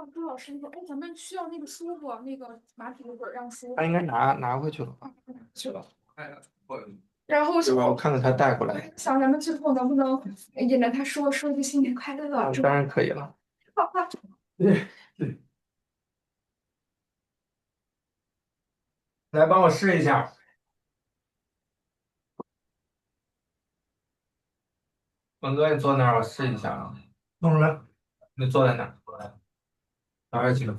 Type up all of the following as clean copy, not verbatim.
朱老师，咱们需要那个书不？那个马匹的本让书。他应该拿回去了吧？去了。哎呀，我然后对吧？我看到他带过来，想咱们最后能不能引着他说一句新年快乐？当然可以了。好吧。对对，来帮我试一下。文哥，你坐那儿，我试一下啊。弄什么？你坐在那儿，哪有几个？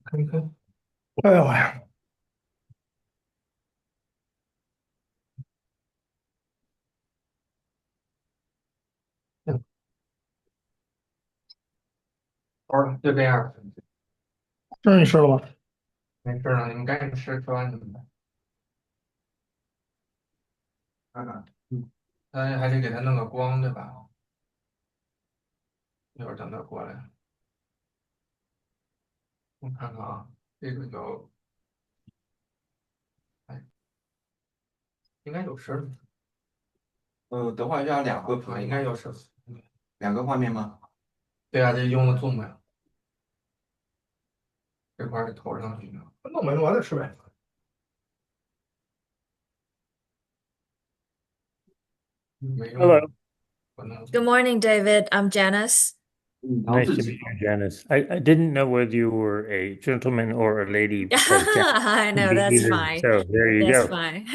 可以可以。哎呦呀！嗯，好了，就这样。这你吃了吗？没事了，你们赶紧吃，吃完你们的。看看，还得给他弄个光，对吧？一会儿等他过来，我看看啊，这个叫，哎，应该有声儿。等会儿要两个应该有声儿。两个画面吗？对啊，这用的 Zoom 呀，这块儿得投上去呢。弄没弄完再吃呗。没用 Hello, 啊，我弄。Good morning, David. I'm Janice. 然后 nice 自 to 己 meet you, Janice. I didn't know whether you were a gentleman or a lady because Janice I could know be that's either. fine. So there you That's go. fine.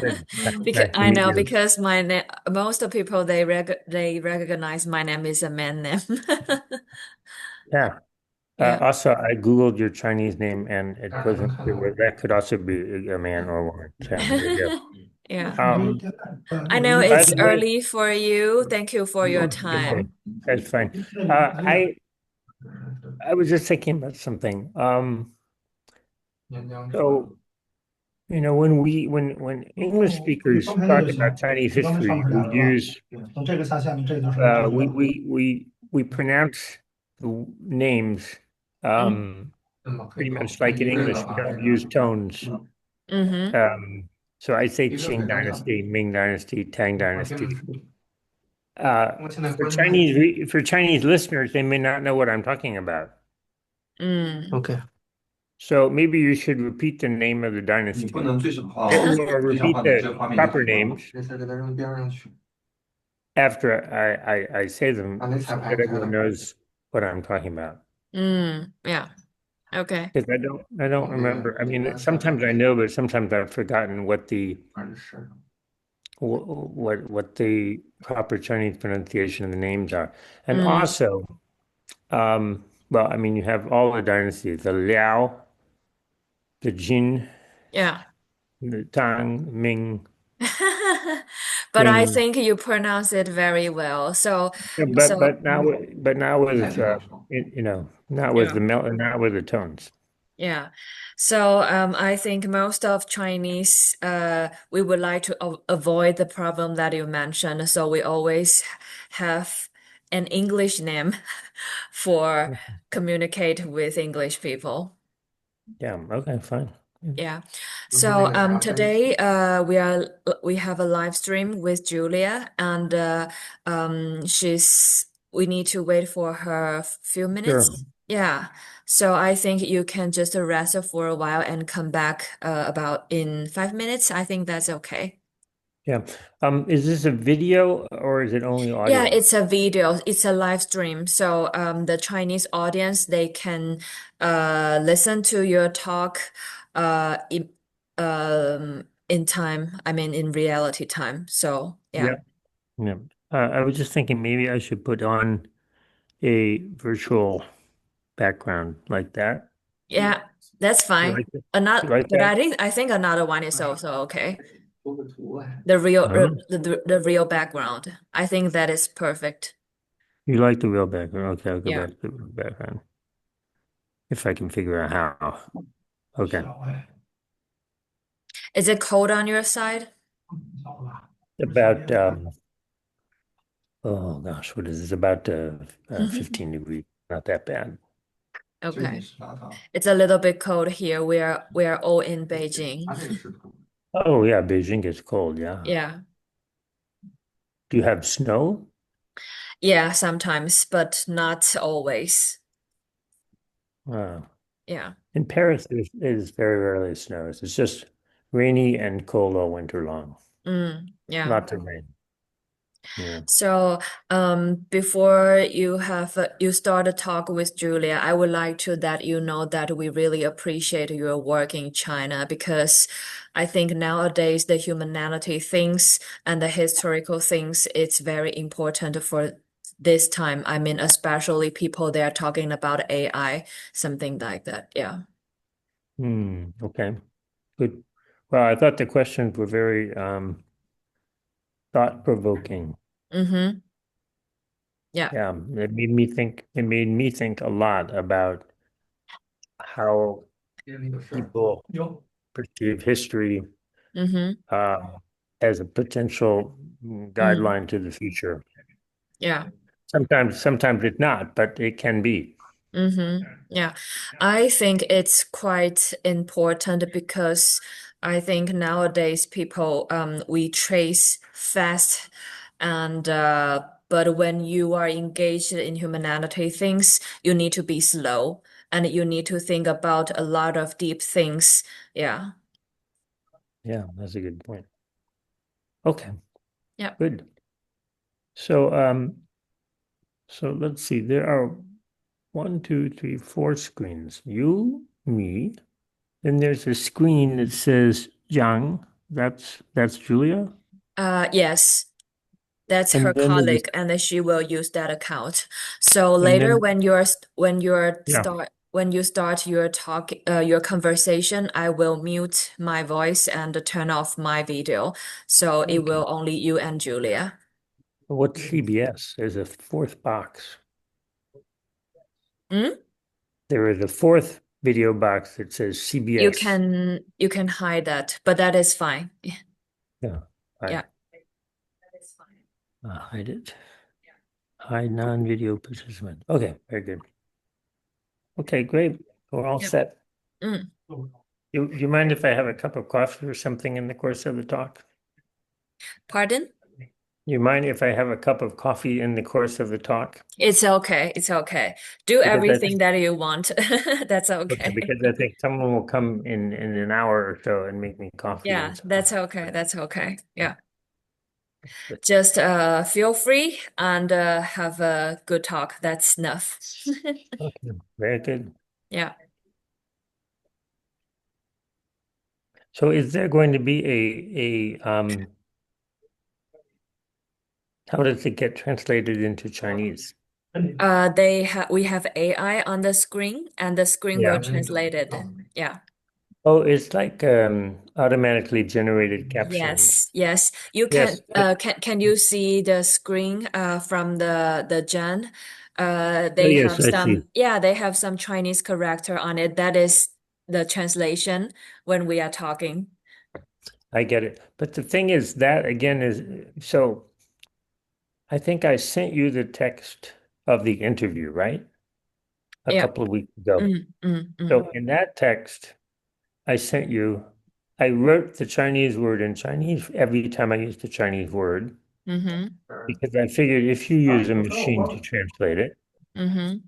Good. Because Nice to I meet know you. because my name, most of people they recognize my name is a man name. Yeah. Yeah. Also, I Googled your Chinese name and it 这儿能 wasn't 看到 clear. 吗？That could also be a man or a woman. So there you Yeah. go. I know By it's the way, early for you. Thank you for your okay, time. that's fine. I was just thinking about something. 岩浆出来 So when English speakers talk about Chinese history, we use 等这个下线了，这就是能大学 we pronounce the names 嗯 pretty much like in English. We don't use tones. 嗯哼 So I say Qing Dynasty, Ming Dynasty, Tang Dynasty. 我现在 For 关键是 For Chinese listeners, they may not know what I'm talking about. 嗯 OK，So maybe you should repeat the name of the 你 dynasty 不能最小化，or 最小 repeat 化的这 the 个画面就 proper 很大了。names 没事给他扔边上去，after I say them 把那彩 so 排 that 开 everyone 了，knows what I'm talking about. Yeah. Okay. Because I don't 往这个 remember. I 这 mean, 边彩排 sometimes I know, but sometimes I've forgotten what the proper Chinese pronunciation of the names are. And 嗯 also, well, I mean, you have all the dynasties, the Liao, the Jin, Yeah. the Tang, Ming, But I Qing. think you pronounce it very well. So, Yeah, so but now 在 with 这张上，yeah, not with the tones. yeah. So, I think most of Chinese, we would like to avoid the problem that you mentioned. So we always have an English name for communicate with English people. Yeah, okay, fine. Yeah. 就是那 So 个啥，但是 today we have a live stream with Julia and she's we need to wait for her few Sure. minutes. Yeah. So I think you can just rest for a while and come back about in 5 minutes. I think that's okay. Yeah. Is this a video or is it only Yeah, audio? it's a video, it's a live stream. So the Chinese audience they can listen to your talk in time, I mean in reality time. So yeah. Yeah. Yeah. I was just thinking maybe I should put on a virtual background like that. Yeah, that's You fine. like that? You Another, like but that? I think another one is also okay. 多个图哎，The real No? the real background. I think that is perfect. You like the real background? Okay, I'll go Yeah. back to the real background if I can figure out how. Okay. 小哎， Is it cold on your side? 小了，About oh gosh, what is this? About 15 degrees. Not that bad. 这个你 Okay. 是拿它， It's a little bit cold here. We are all in 它 Beijing. 这个是图， Oh yeah, Beijing gets cold, yeah. Yeah. Do you have snow? Yeah, sometimes, but not always. Uh, Yeah. in Paris, is very rarely snows. It's just rainy and cold all winter long. Yeah. Lots of rain. Yeah. So, before you start a talk with Julia, I would like to let you know that we really appreciate your work in China because I think nowadays the humanity things and the historical things it's very important for this time. I mean, especially people they are talking about AI, something like that. Yeah. Okay. Good. Well, I thought the questions were very thought-provoking. Mm-hmm. Yeah. Yeah, it made me think a lot about how people perceive history Mm-hmm. uh, as a potential Mm. guideline to the future. Yeah. Sometimes it's not, but it can be. Yeah, I think it's quite important because I think nowadays people we trace fast and but when you are engaged in humanity things, you need to be slow and you need to think about a lot of deep things. Yeah. Yeah, that's a good point. Okay, Yeah. good. So so let's see. There are 4 screens. You, me. Then there's a screen that says Zhang. That's Julia. Yes. That's her And then there's colleague, and then she will use that account. So and later, then when yeah. you start your talk, your conversation, I will mute my voice and turn off my video, so it Okay. will only you and Julia. What's CBS? There's a fourth box. Hmm? There is a fourth video box that says CBS. You can hide that, but that is fine. Yeah. Yeah. Hide it. Hide non-video participant. Okay, very good. Okay, great. We're all Yep. set. Mm. You mind if I have a cup of coffee or something in the course of the talk? Pardon? You mind if I have a cup of coffee in the course of the talk? It's okay. It's okay. Do Because I everything think that you want. That's okay, okay. because I think someone will come in an hour or so and make me coffee Yeah, and so that's okay. That's okay. Yeah. good. Just feel free and have a good talk. That's enough. Okay, very good. Yeah. So is there going to be how does it get translated into Chinese? We have AI on the screen and the screen will Yeah. translate it. Yeah. Oh, it's like automatically generated captions. Yes. Yes. You Yes. can you see the screen from the Gen? Oh, They yes, have I see. they have some Chinese character on it. That is the translation when we are talking. I get it. But the thing is that again is so I think I sent you the text of the interview, right? A Yeah. couple of weeks ago. Mm. So in that text I sent you, I wrote the Chinese word in Chinese every time I used the Chinese word Mm-hmm. because I figured if you use a machine to translate it, Mm-hmm.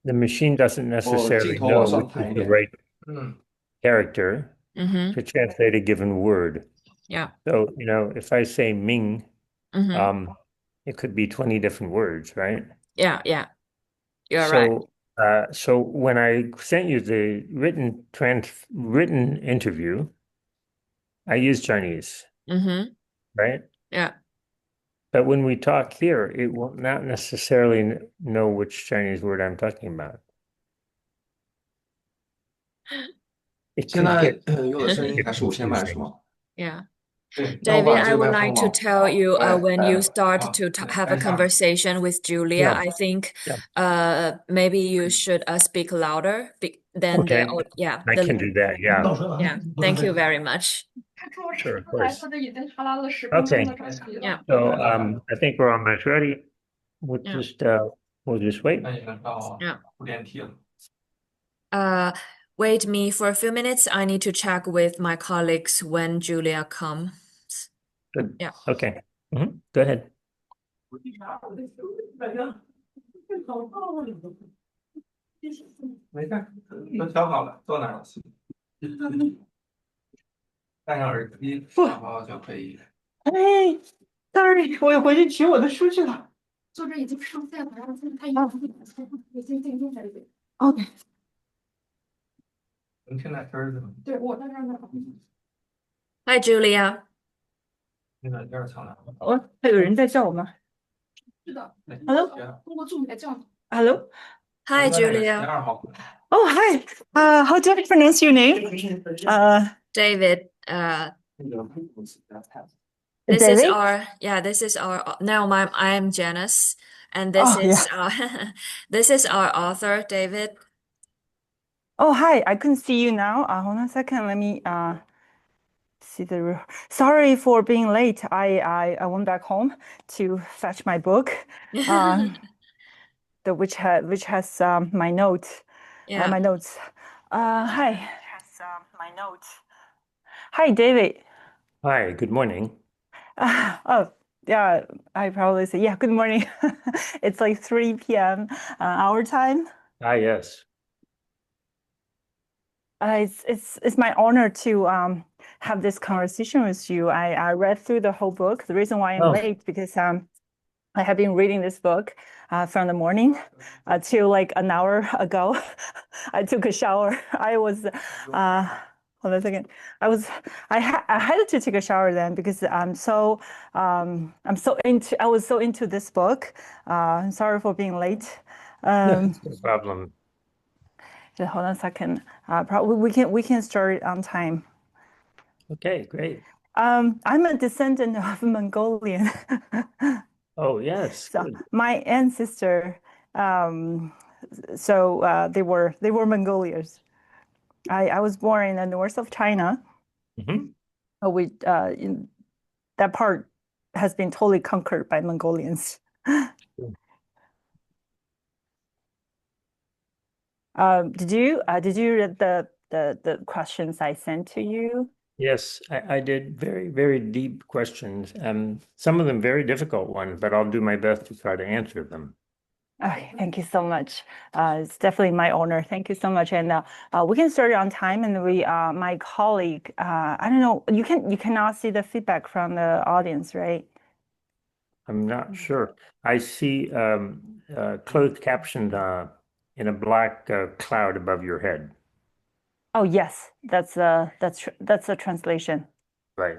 the machine doesn't 镜 necessarily 头往 know 上 which 抬 is 一 the 点。 right 嗯 character Mm-hmm. to translate a given word. Yeah. So, if I say Ming, Mm-hmm. it could be 20 different words, right? Yeah. You're right. So when I sent you the written interview, I used Chinese, Mm-hmm. right? Yeah. But when we talk here, it will not necessarily know which Chinese word I'm talking about. It 现 could 在 get 用的声音还是无线麦是 confusing. 吗？ Yeah. 对，那我 David, 把 I 这个 would 麦 like 放 to 吗？ tell you when you start 好 to have a 来下 conversation with Julia, Yeah, I think yeah. maybe you should speak louder than Okay, I can do that. Yeah, yeah. Thank you very much. 他跟我 sure, 说 of 出来， course. 他就已经查拉了10分钟 Okay, 的专辑了。 Yeah. so I think we're almost ready. Yeah. We'll just wait. 那也能到 Yeah. 不电梯了。 Wait me for a few minutes. I need to check with my colleagues when Julia comes. Good. Yeah. Okay. Go ahead. 没事，都调好了，坐那儿了。戴上耳机，然后就可以。哎，sorry，我回去取我的书去了。作者已经上线了，然后他已经已经进入了。OK，能听那声儿是吗？对，我在这儿呢。 Hi, Julia. 那软件藏哪了？还有人在叫我吗是的， ？Hello，通过助理来叫你。 Hello。Hi, 12 Julia. 号。Oh, hi. How do I pronounce your name? David. This is David. this is our now I am Janice, and this Oh, yeah. is this is our author, David. Oh, hi. I couldn't see you now. Hold on a second. Let me see the. Sorry for being late. I went back home to fetch my book, which has my notes. Yeah. My notes. Hi. Has my notes. Hi, David. Hi, good morning. Oh, yeah. I probably say, yeah. Good morning. It's like 3 p.m. Our time. Ah, yes. It's my honor to have this conversation with you. I read through the whole book. The reason why I'm Oh. late because I have been reading this book from the morning till like an hour ago. I took a shower. I was hold on a second. I had to take a shower then because I was so into this book. Sorry for being late. No problem. Hold on a second. Probably we can start on time. Okay, great. I'm a descendant of Mongolian. Oh, yes, So good. my ancestor, they were Mongolians. I was born in the north of China. Mhm. That part has been totally conquered by Mongolians. Did you read the questions I sent to you? Yes, I did very, very deep questions. Some of them very difficult ones, but I'll do my best to try to answer them. Okay, thank you so much. It's definitely my honor. Thank you so much. And we can start on time. And my colleague, I don't know, you cannot see the feedback from the audience, right? I'm not sure. I see closed captioned in a black cloud above your head. Oh yes, that's a translation. Right.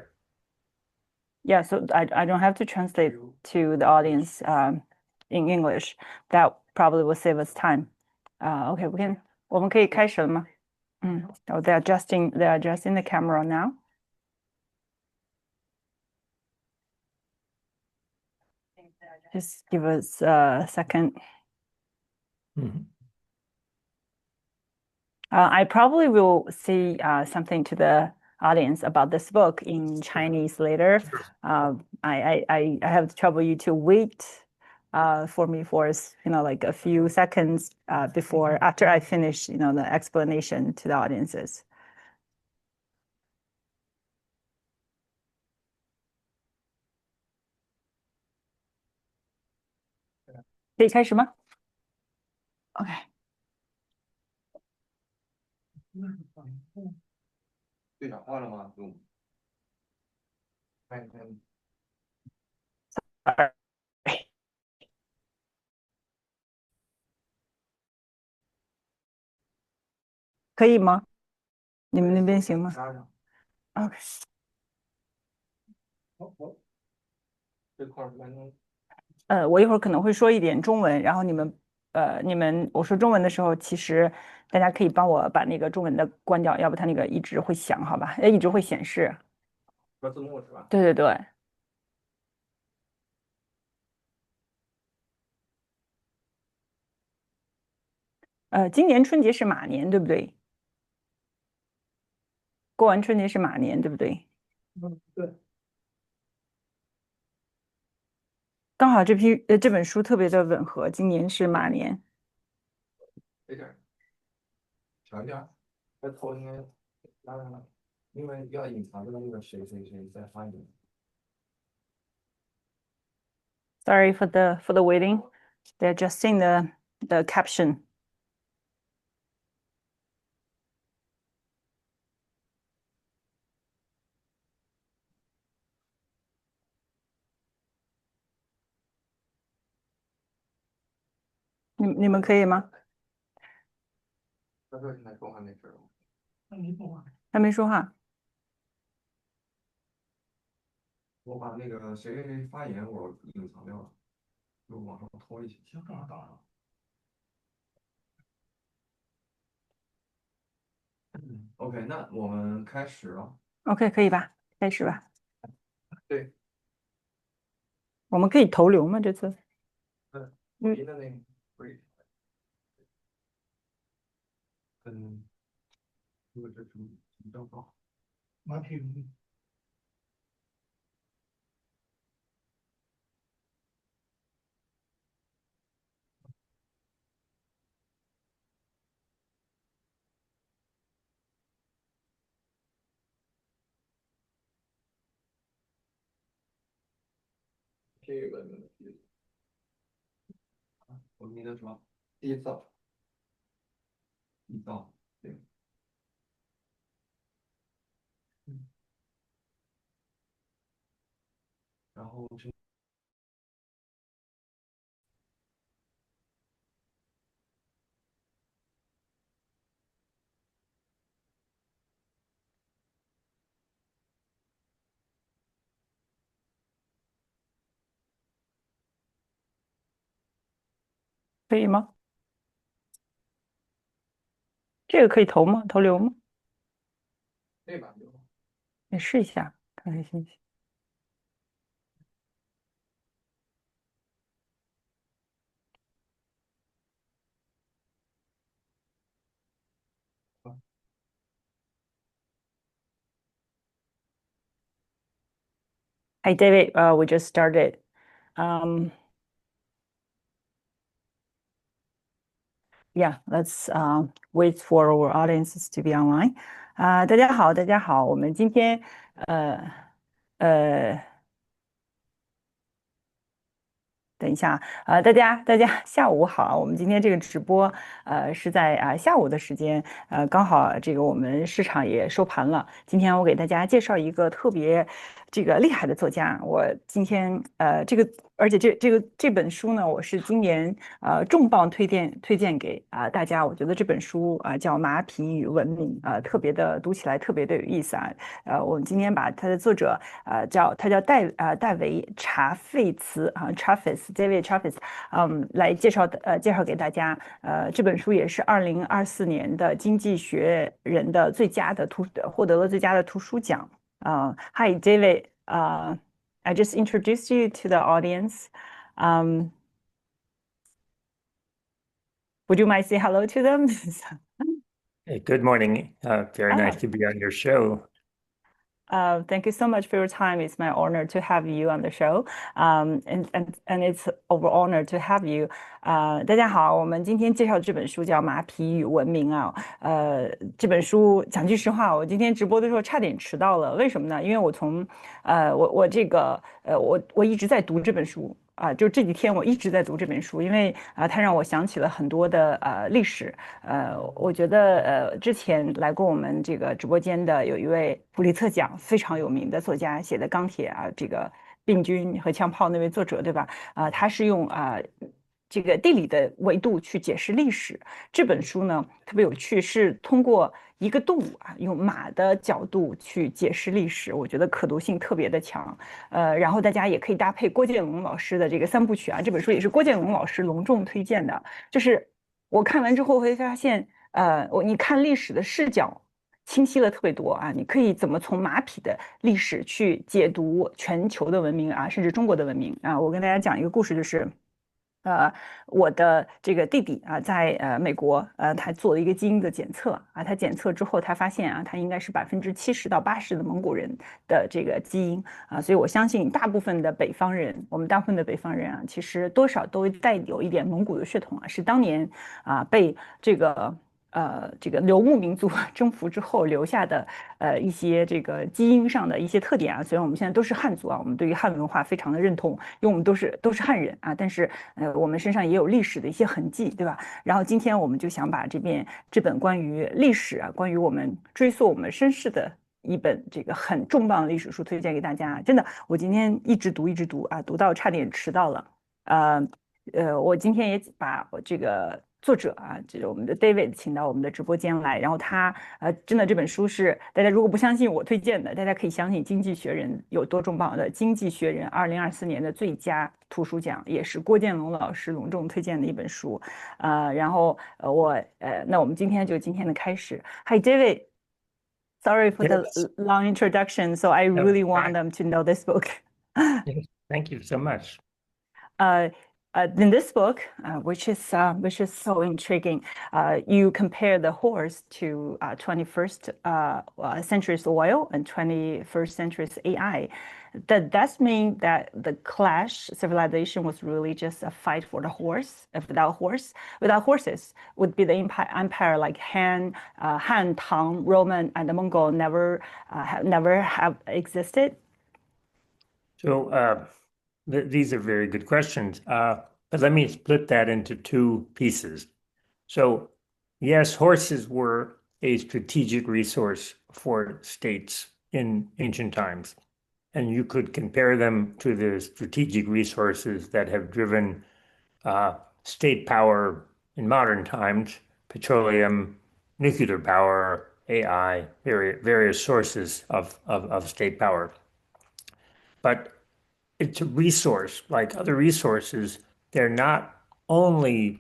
Yeah, so I don't have to translate to the audience in English. That probably will save us time. Okay, 我们可以开始了吗？Oh, they're adjusting the camera now. Just give us a second. Mhm. I probably will say something to the audience about this book in Chinese later. I have trouble you to wait for me for like a few seconds after I finish the explanation to the audiences. 可以开始吗？OK。对讲话了吗？用。看一看。可以吗？你们那边行吗？OK。这块儿蛮能。我一会儿可能会说一点中文，然后我说中文的时候，其实大家可以帮我把那个中文的关掉，要不它那个一直会响，好吧？一直会显示。说字幕是吧？对对对。今年春节是马年，对不对？过完春节是马年，对不对？对。刚好这本书特别的吻合，今年是马年。这点儿。强点儿，这头应该拉上了，因为要隐藏的那个谁谁谁在发言。Sorry for the waiting. They're adjusting the caption. 你们可以吗？他说现在说话没事儿。还没说话。我把那个谁发言我隐藏掉了，就往上拖一些。行，正好打上。OK，那我们开始了。OK，可以吧？开始吧。对，我们可以投流吗？这次？您的那个可以。这个是什么账号？马匹。这个我们的什么？缔造，缔造，对。然后这可以吗？这个可以投吗？投流吗？这版就你试一下，看看行不行。Hey David, we just started. Yeah, let's wait for our audiences to be online. 大家好，大家好，我们今天呃等一下，大家下午好。我们今天这个直播，是在下午的时间，刚好这个我们市场也收盘了。今天我给大家介绍一个特别这个厉害的作家。我今天而且这本书呢，我是今年重磅推荐给大家。我觉得这本书叫《马匹与文明》，特别的读起来特别的有意思啊。我们今天把它的作者他叫戴维查费茨Chaffetz David Chaffetz，来介绍给大家。这本书也是2024年的《经济学人》的获得了最佳的图书奖。Hi David, I just introduced you to the audience. Would you mind say hello to them? Hey, good morning. Very nice to be on your show. Thank you so much for your time. It's my honor to have you on the show. And it's our honor to have you. 大家好，我们今天介绍的这本书叫《马匹与文明》啊。这本书讲句实话，我今天直播的时候差点迟到了。为什么呢？因为我一直在读这本书。就这几天我一直在读这本书，因为它让我想起了很多的历史。我觉得之前来过我们这个直播间的有一位普利策奖非常有名的作家写的《钢铁》这个病菌和枪炮那位作者，对吧？他是用这个地理的维度去解释历史。这本书呢特别有趣，是通过一个动物用马的角度去解释历史，我觉得可读性特别的强。然后大家也可以搭配郭建龙老师的这个三部曲这本书也是郭建龙老师隆重推荐的。就是我看完之后会发现，你看历史的视角清晰了特别多你可以怎么从马匹的历史去解读全球的文明甚至中国的文明我跟大家讲一个故事，就是我的这个弟弟在美国他做了一个基因的检测他检测之后他发现他应该是70%到80%的蒙古人的这个基因所以我相信我们大部分的北方人其实多少都带有一点蒙古的血统是当年被这个这个游牧民族征服之后留下的一些这个基因上的一些特点啊。虽然我们现在都是汉族啊，我们对于汉文化非常的认同，因为我们都是汉人啊，但是我们身上也有历史的一些痕迹，对吧？然后今天我们就想把这本关于历史啊，关于我们追溯我们身世的一本这个很重磅的历史书推荐给大家。真的，我今天一直读啊，读到差点迟到了。呃我今天也把我这个作者啊，就是我们的 David 请到我们的直播间来，然后他真的这本书是大家如果不相信我推荐的，大家可以相信《经济学人》有多重磅的，《经济学人》2024年的最佳图书奖，也是郭建龙老师隆重推荐的一本书。然后那我们今天的开始。Hi David, sorry for the Yes. long introduction, so I No, really want fine. them to know this book. Yes, thank you so much. In this book, which is so intriguing, you compare the horse to 21st century's oil and 21st century's AI. Does mean that the clash civilization was really just a fight for the horse. If without horses, would be the empire like Han, Tang, Roman, and the Mongol never have existed. So these are very good questions. But let me split that into two pieces. So, yes, horses were a strategic resource for states in ancient times. And you could compare them to the strategic resources that have driven state power in modern times, petroleum, nuclear power, AI, various sources of state power. But it's a resource like other resources. They're not only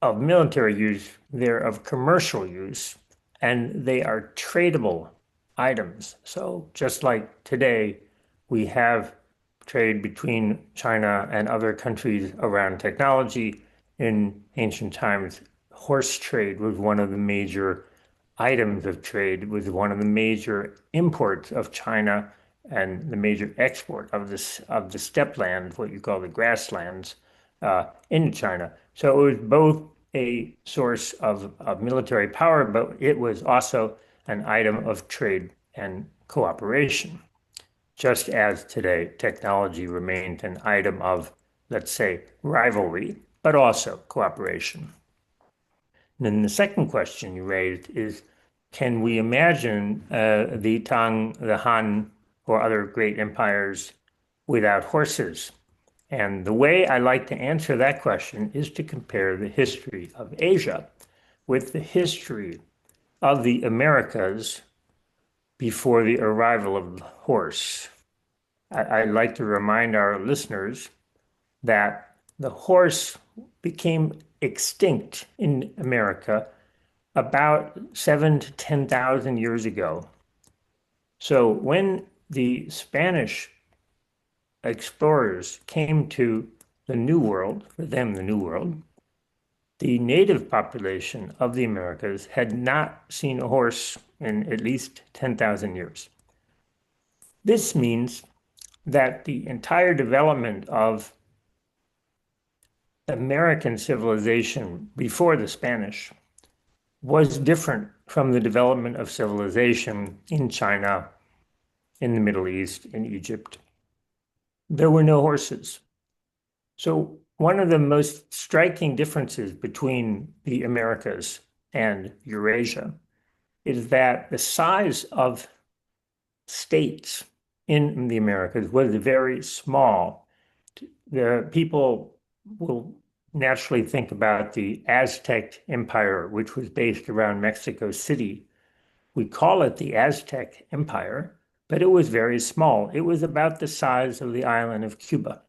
of military use, they're of commercial use, and they are tradable items. So just like today, we have trade between China and other countries around technology. In ancient times, horse trade was one of the major items of trade, was one of the major imports of China and the major export of the steppe land, what you call the grasslands, into China. So it was both a source of military power, but it was also an item of trade and cooperation. Just as today, technology remained an item of, let's say, rivalry, but also cooperation. And then the second question you raised is, can we imagine the Tang, the Han, or other great empires without horses? And the way I like to answer that question is to compare the history of Asia with the history of the Americas before the arrival of the horse. I'd like to remind our listeners that the horse became extinct in America about 7,000 to 10,000 years ago. So when the Spanish explorers came to the New World, for them, the New World, the native population of the Americas had not seen a horse in at least 10,000 years. This means that the entire development of American civilization before the Spanish was different from the development of civilization in China, in the Middle East, in Egypt. There were no horses. So one of the most striking differences between the Americas and Eurasia is that the size of states in the Americas was very small. The people will naturally think about the Aztec Empire, which was based around Mexico City. We call it the Aztec Empire, but it was very small. It was about the size of the island of Cuba.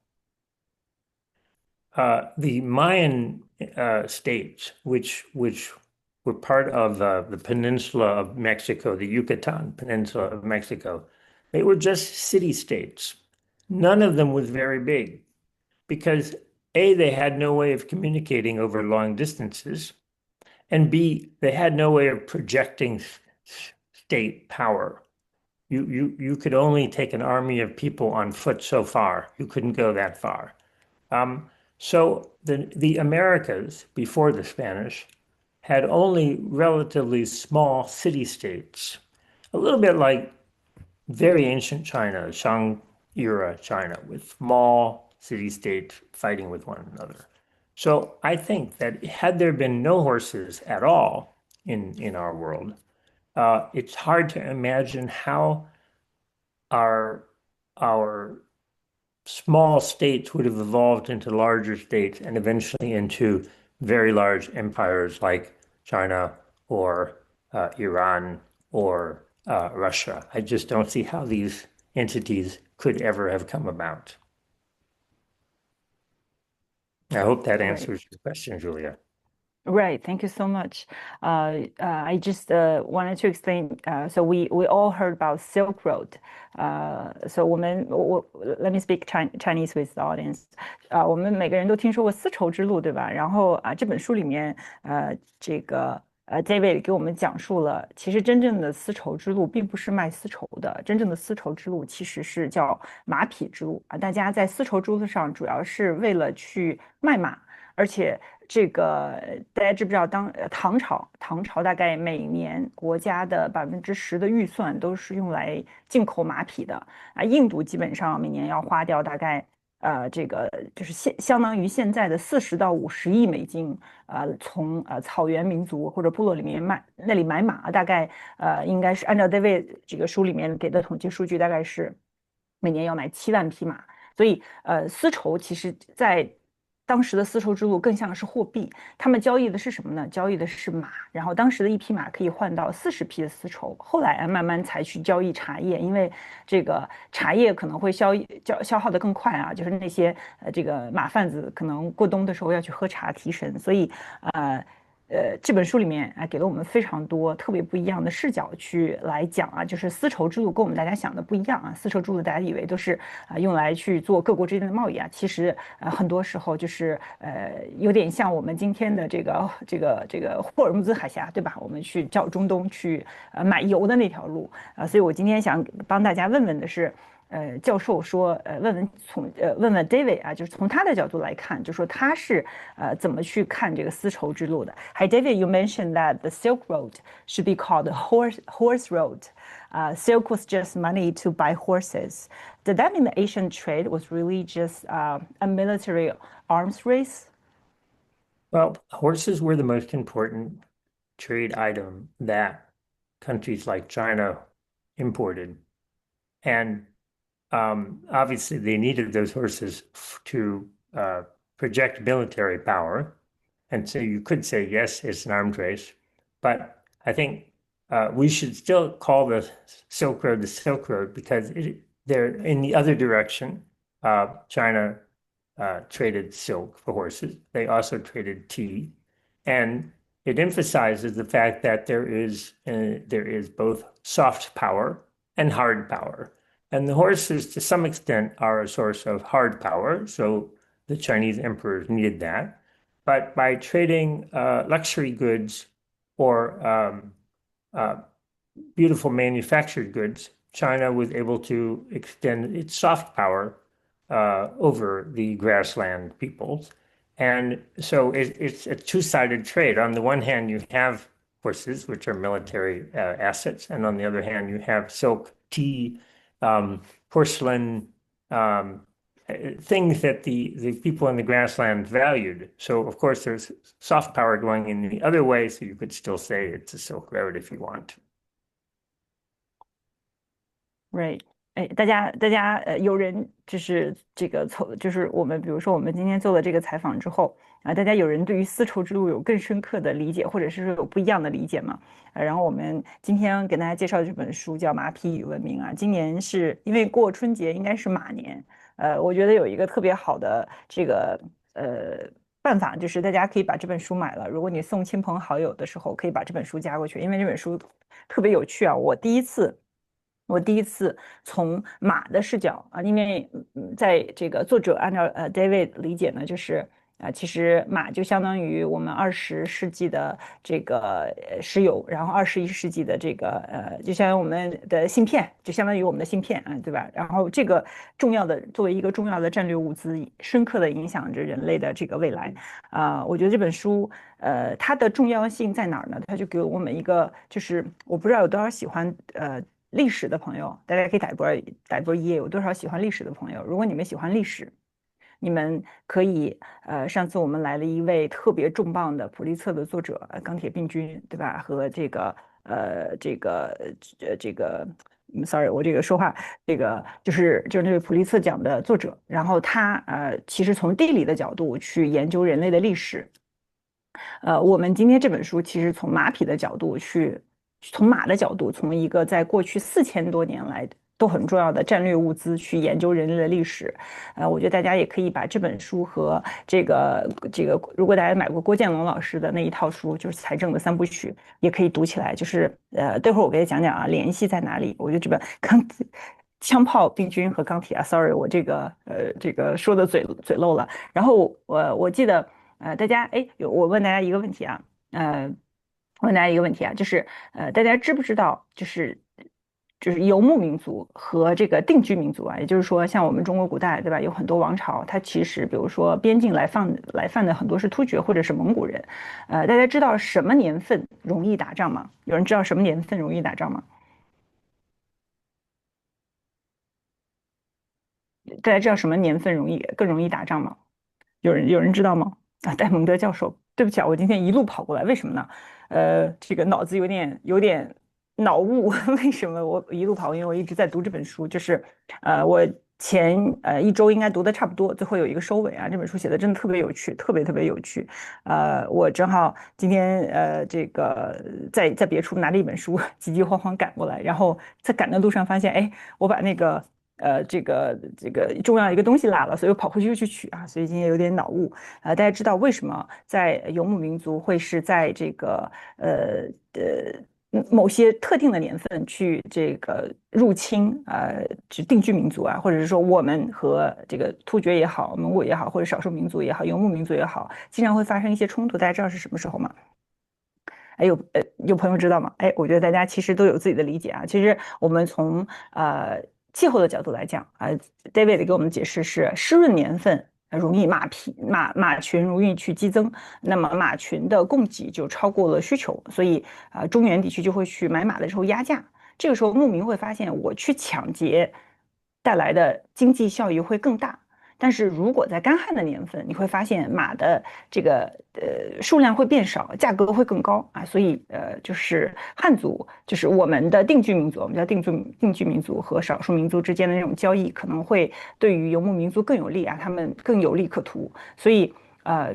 The Mayan states, which were part of the peninsula of Mexico, the Yucatan Peninsula of Mexico, they were just city-states. None of them was very big because A, they had no way of communicating over long distances, and B, they had no way of projecting state power. You could only take an army of people on foot so far. You couldn't go that far. So the Americas before the Spanish had only relatively small city-states, a little bit like very ancient China, Shang era China, with small city-states fighting with one another. So I think that had there been no horses at all in our world, it's hard to imagine how our small states would have evolved into larger states and eventually into very large empires like China or Iran or Russia. I just don't see how these entities could ever have come about. I hope that Right. answers your question, Julia. Right, thank you so much. I just wanted to explain. So we all heard about Silk Road. So let me speak Chinese with the audience. 我们每个人都听说过丝绸之路，对吧？然后这本书里面，David 给我们讲述了，其实真正的丝绸之路并不是卖丝绸的，真正的丝绸之路其实是叫马匹之路啊。大家在丝绸之路上主要是为了去卖马。而且大家知不知道，唐朝大概每年国家的10%的预算都是用来进口马匹的啊。印度基本上每年要花掉大概就是相当于现在的40到50亿美金，从草原民族或者部落里面那里买马，大概应该是按照 David 这个书里面给的统计数据，大概是每年要买7万匹马。所以丝绸其实在当时的丝绸之路更像是货币，他们交易的是什么呢？交易的是马，然后当时的一匹马可以换到40匹的丝绸。后来慢慢才去交易茶叶，因为这个茶叶可能会消耗的更快啊，就是那些这个马贩子可能过冬的时候要去喝茶提神，所以这本书里面给了我们非常多特别不一样的视角去来讲啊，就是丝绸之路跟我们大家想的不一样啊。丝绸之路大家以为都是用来去做各国之间的贸易啊，其实很多时候就是有点像我们今天的这个霍尔木兹海峡，对吧？我们去找中东去买油的那条路啊，所以我今天想帮大家问问的是。教授说，问问 David 啊，就是从他的角度来看，就说他是怎么去看这个丝绸之路的。Hi David, you mentioned that the Silk Road should be called the horse road. Silk was just money to buy horses. Did that mean the Asian trade was really just a military arms race? Well, horses were the most important trade item that countries like China imported. And obviously, they needed those horses to project military power. And so you could say, yes, it's an arms race. But I think we should still call the Silk Road the Silk Road because they're in the other direction. China traded silk for horses. They also traded tea. And it emphasizes the fact that there is both soft power and hard power. And the horses, to some extent, are a source of hard power. So the Chinese emperors needed that. But by trading luxury goods or beautiful manufactured goods, China was able to extend its soft power over the grassland peoples. And so it's a two-sided trade. On the one hand, you have horses, which are military assets. And on the other hand, you have silk, tea, porcelain, things that the people in the grasslands valued. So, of course, there's soft power going in the other way, so you could still say it's a Silk Road if you want. Right. 哎，大家有人就是就是我们比如说我们今天做了这个采访之后啊，大家有人对于丝绸之路有更深刻的理解，或者是说有不一样的理解吗？然后我们今天给大家介绍的这本书叫《马匹与文明》啊，今年是因为过春节应该是马年，我觉得有一个特别好的这个办法，就是大家可以把这本书买了，如果你送亲朋好友的时候，可以把这本书加过去，因为这本书特别有趣啊，我第一次从马的视角啊，因为在这个作者按照David 理解呢，就是其实马就相当于我们20世纪的这个石油，然后21世纪的这个就相当于我们的芯片，就相当于我们的芯片啊，对吧？然后这个作为一个重要的战略物资，深刻的影响着人类的这个未来。我觉得这本书，它的重要性在哪儿呢？它就给我们一个，就是我不知道有多少喜欢历史的朋友，大家可以打一波一，有多少喜欢历史的朋友？如果你们喜欢历史，你们可以上次我们来了一位特别重磅的普利策的作者，钢铁病菌，对吧？和这个sorry，我这个说话就是那位普利策奖的作者，然后他其实从地理的角度去研究人类的历史。我们今天这本书其实从马匹的角度去，从马的角度，从一个在过去4000多年来都很重要的战略物资去研究人类的历史。我觉得大家也可以把这本书和这个，如果大家买过郭建龙老师的那一套书，就是财政的3部曲，也可以读起来。就是待会儿我给大家讲讲啊，联系在哪里？我觉得这本枪炮、病菌和钢铁啊，sorry，我这个说的嘴漏了。然后我记得大家我问大家一个问题啊，就是大家知不知道就是游牧民族和这个定居民族啊，也就是说像我们中国古代对吧，有很多王朝，它其实比如说边境来犯的很多是突厥或者是蒙古人，大家知道什么年份容易打仗吗？有人知道什么年份容易打仗吗？大家知道什么年份更容易打仗吗？有人知道吗？戴蒙德教授，对不起啊，我今天一路跑过来，为什么呢？这个脑子有点脑雾，为什么我一路跑？因为我一直在读这本书，就是我前一周应该读的差不多，最后有一个收尾啊。这本书写的真的特别有趣，特别特别有趣。我正好今天这个在别处拿着一本书，急急慌慌赶过来，然后在赶的路上发现，哎，我把那个。这个重要一个东西落了，所以我跑回去又去取啊，所以今天有点脑雾。大家知道为什么在游牧民族会是在这个某些特定的年份去这个入侵去定居民族啊，或者是说我们和这个突厥也好、蒙古也好，或者少数民族也好、游牧民族也好，经常会发生一些冲突。大家知道是什么时候吗？有朋友知道吗？我觉得大家其实都有自己的理解啊。其实我们从气候的角度来讲David 给我们解释是湿润年份容易马群容易去激增，那么马群的供给就超过了需求，所以中原地区就会去买马的时候压价。这个时候牧民会发现，我去抢劫带来的经济效益会更大。但是如果在干旱的年份，你会发现马的这个数量会变少，价格会更高啊。所以就是汉族，就是我们的定居民族，我们叫定居民族和少数民族之间的那种交易，可能会对于游牧民族更有利啊，他们更有利可图。所以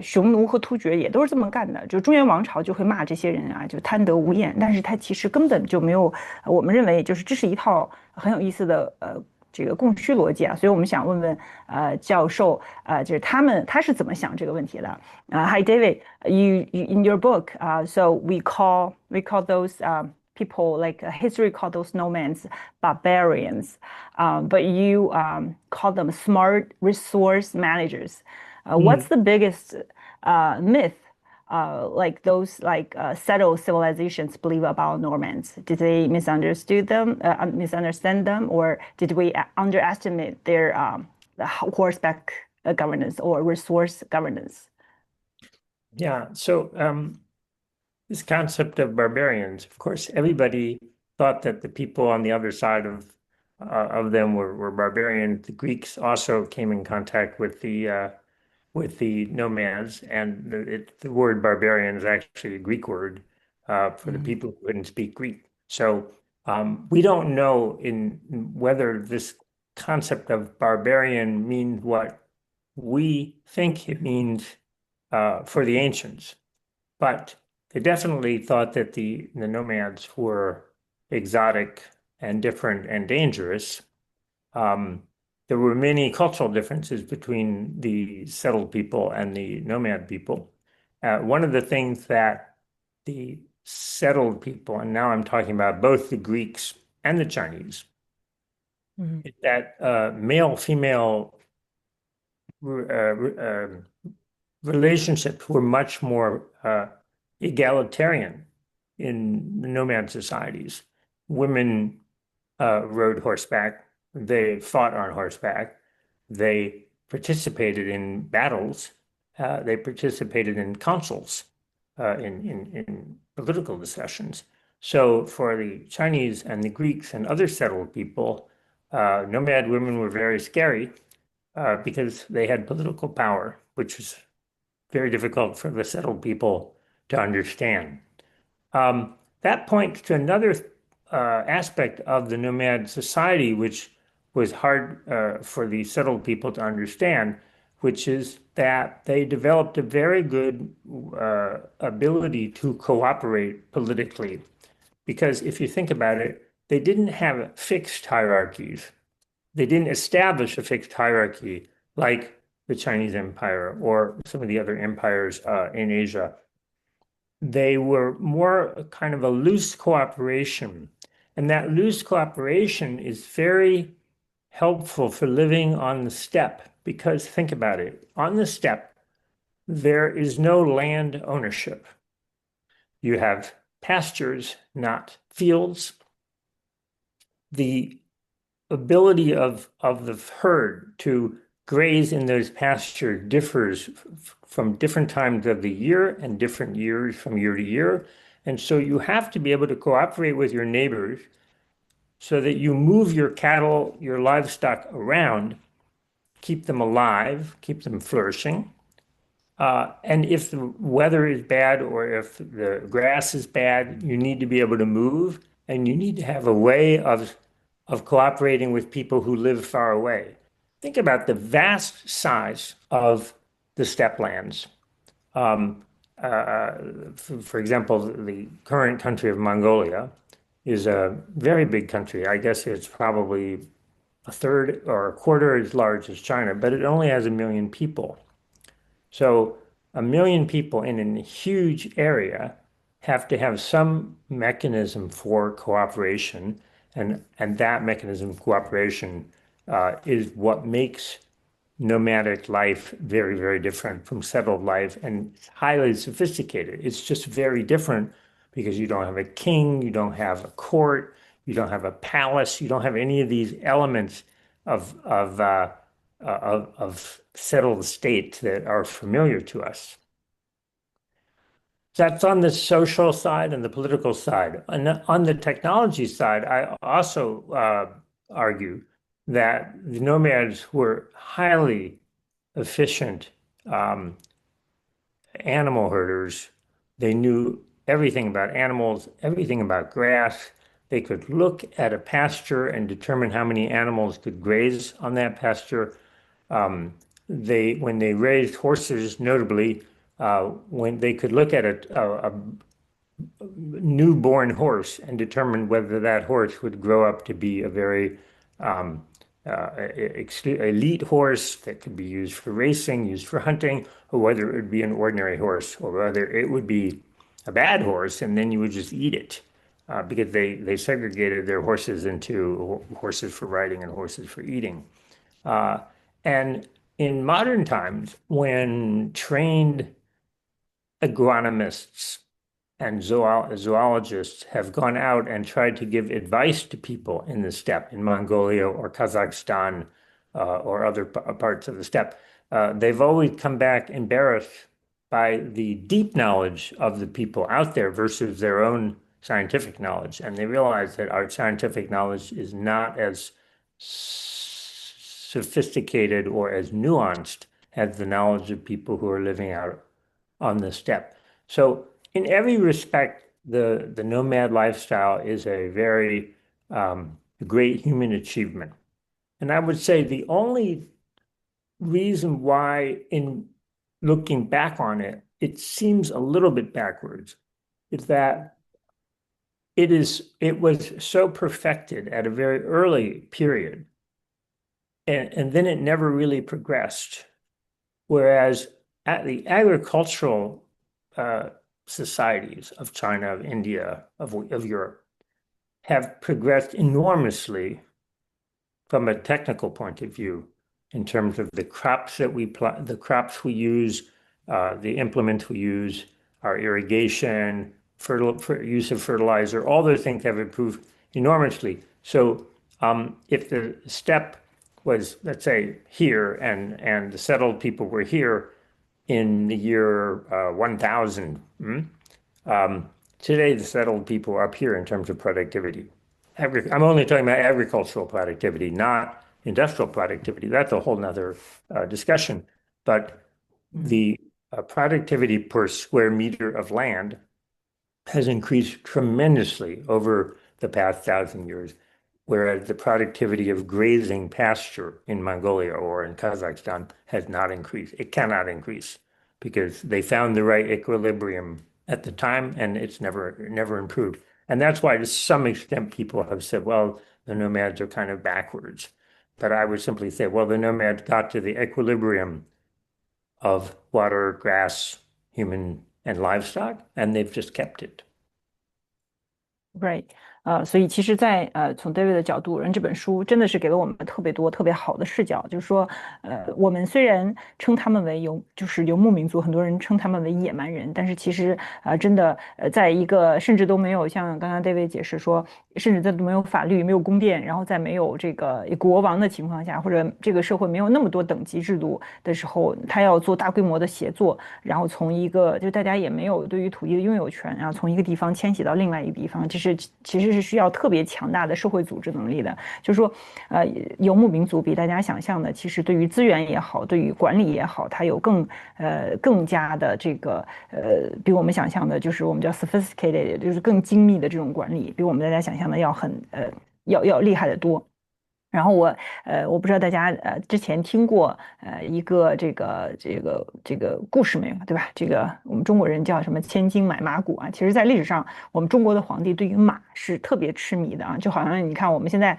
匈奴和突厥也都是这么干的，就中原王朝就会骂这些人啊，就贪得无厌，但是他其实根本就没有，我们认为就是这是一套很有意思的这个供需逻辑啊，所以我们想问问教授就是他是怎么想这个问题的？Hi David, you in your book, so we call those people like history call those nomads barbarians, but you call them smart resource managers. What's the biggest myth like those settled civilizations believe about Normans? Did they misunderstand them, or did we underestimate their the horseback governance or resource governance? Yeah, so this concept of barbarians, of course, everybody thought that the people on the other side of them were barbarian. The Greeks also came in contact with the nomads, and the word barbarian is actually a Greek word for the people who couldn't speak Greek. So we don't know whether this concept of barbarian means what we think it means for the ancients, but they definitely thought that the nomads were exotic and different and dangerous. There were many cultural differences between the settled people and the nomad people. One of the things that the settled people, and now I'm talking about both the Greeks and the Chinese, is that male-female relationships were much more egalitarian in the nomad societies. Women rode horseback, they fought on horseback, they participated in battles, they participated in councils, in political discussions. So for the Chinese and the Greeks and other settled people, nomad women were very scary because they had political power, which was very difficult for the settled people to understand. That points to another aspect of the nomad society, which was hard for the settled people to understand, which is that they developed a very good ability to cooperate politically. Because if you think about it, they didn't have fixed hierarchies. They didn't establish a fixed hierarchy like the Chinese Empire or some of the other empires in Asia. They were more kind of a loose cooperation. And that loose cooperation is very helpful for living on the steppe, because think about it. On the steppe, there is no land ownership. You have pastures, not fields. The ability of the herd to graze in those pastures differs from different times of the year and different years from year to year. And so you have to be able to cooperate with your neighbors so that you move your cattle, your livestock around, keep them alive, keep them flourishing. And if the weather is bad or if the grass is bad, you need to be able to move, and you need to have a way of cooperating with people who live far away. Think about the vast size of the steppe lands. For example, the current country of Mongolia is a very big country. I guess it's probably a third or a quarter as large as China, but it only has 1 million people. So 1 million people in a huge area have to have some mechanism for cooperation, and that mechanism of cooperation is what makes nomadic life very, very different from settled life and highly sophisticated. It's just very different because you don't have a king, you don't have a court, you don't have a palace, you don't have any of these elements of settled state that are familiar to us. That's on the social side and the political side. And on the technology side, I also argue that the nomads were highly efficient animal herders. They knew everything about animals, everything about grass. They could look at a pasture and determine how many animals could graze on that pasture. When they raised horses, notably, when they could look at a newborn horse and determine whether that horse would grow up to be a very elite horse that could be used for racing, used for hunting, or whether it would be an ordinary horse, or whether it would be a bad horse and then you would just eat it. Because they segregated their horses into horses for riding and horses for eating. And in modern times, when trained agronomists and zoologists have gone out and tried to give advice to people in the steppe, in Mongolia or Kazakhstan or other parts of the steppe, they've always come back embarrassed by the deep knowledge of the people out there versus their own scientific knowledge. And they realize that our scientific knowledge is not as sophisticated or as nuanced as the knowledge of people who are living out on the steppe. So in every respect, the nomad lifestyle is a very great human achievement. And I would say the only reason why, in looking back on it, it seems a little bit backwards, is that it was so perfected at a very early period, and then it never really progressed. Whereas at the agricultural societies of China, of India, of Europe, have progressed enormously from a technical point of view in terms of the crops that the crops we use, the implements we use, our irrigation, use of fertilizer, all those things have improved enormously. So if the steppe was, let's say, here and the settled people were here in the year 1000, today the settled people are up here in terms of productivity. I'm only talking about agricultural productivity, not industrial productivity. That's a whole nother discussion. But the productivity per square meter of land has increased tremendously over the past 1,000 years, whereas the productivity of grazing pasture in Mongolia or in Kazakhstan has not increased. It cannot increase because they found the right equilibrium at the time, and it's never improved. And that's why, to some extent, people have said, well, the nomads are kind of backwards. But I would simply say, well, the nomads got to the equilibrium of water, grass, human, and livestock, and they've just kept it. Right，所以其实在，从 David 的角度，人这本书真的是给了我们特别多、特别好的视角。就是说，我们虽然称他们为就是游牧民族，很多人称他们为野蛮人，但是其实真的，在一个甚至都没有像刚刚 David 解释说，甚至在都没有法律、没有宫殿，然后在没有这个国王的情况下，或者这个社会没有那么多等级制度的时候，他要做大规模的协作，然后从一个就大家也没有对于土地的拥有权，然后从一个地方迁徙到另外一个地方，其实是需要特别强大的社会组织能力的。就是说，游牧民族比大家想象的，其实对于资源也好，对于管理也好，它有更加的这个比我们想象的，就是我们叫 sophisticated，就是更精密的这种管理，比我们大家想象的要厉害得多。然后我不知道大家之前听过一个这个故事没有，对吧？这个我们中国人叫什么千金买马骨啊？其实，在历史上，我们中国的皇帝对于马是特别痴迷的啊，就好像你看我们现在。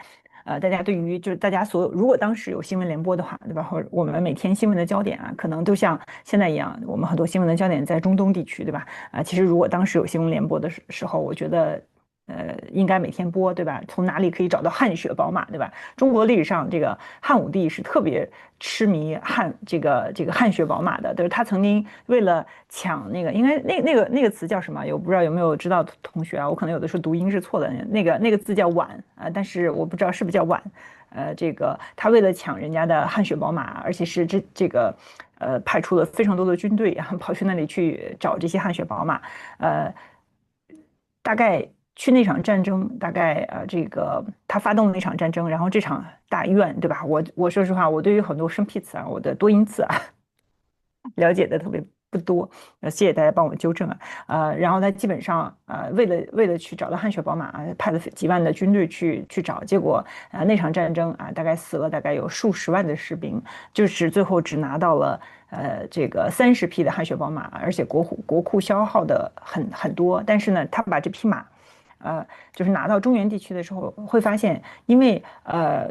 大家对于就是大家所有，如果当时有新闻联播的话，对吧？或者我们每天新闻的焦点啊，可能都像现在一样，我们很多新闻的焦点在中东地区，对吧？其实如果当时有新闻联播的时候，我觉得。应该每天播，对吧？从哪里可以找到汗血宝马，对吧？中国历史上这个汉武帝是特别痴迷这个汗血宝马的，就是他曾经为了抢那个，应该那个词叫什么？我不知道有没有知道同学啊？我可能有的时候读音是错的，那个字叫碗啊，但是我不知道是不是叫碗。这个他为了抢人家的汗血宝马，而且是这个派出了非常多的军队，跑去那里去找这些汗血宝马，大概去那场战争，大概这个他发动了那场战争，然后这场大院，对吧？我说实话，我对于很多生僻词啊，我的多音字啊，了解的特别不多，谢谢大家帮我纠正啊。然后他基本上为了去找到汗血宝马派了几万的军队去找，结果那场战争大概死了大概有数十万的士兵，就是最后只拿到了这个30匹的汗血宝马，而且国库消耗的很多，但是呢，他把这匹马。就是拿到中原地区的时候，会发现，因为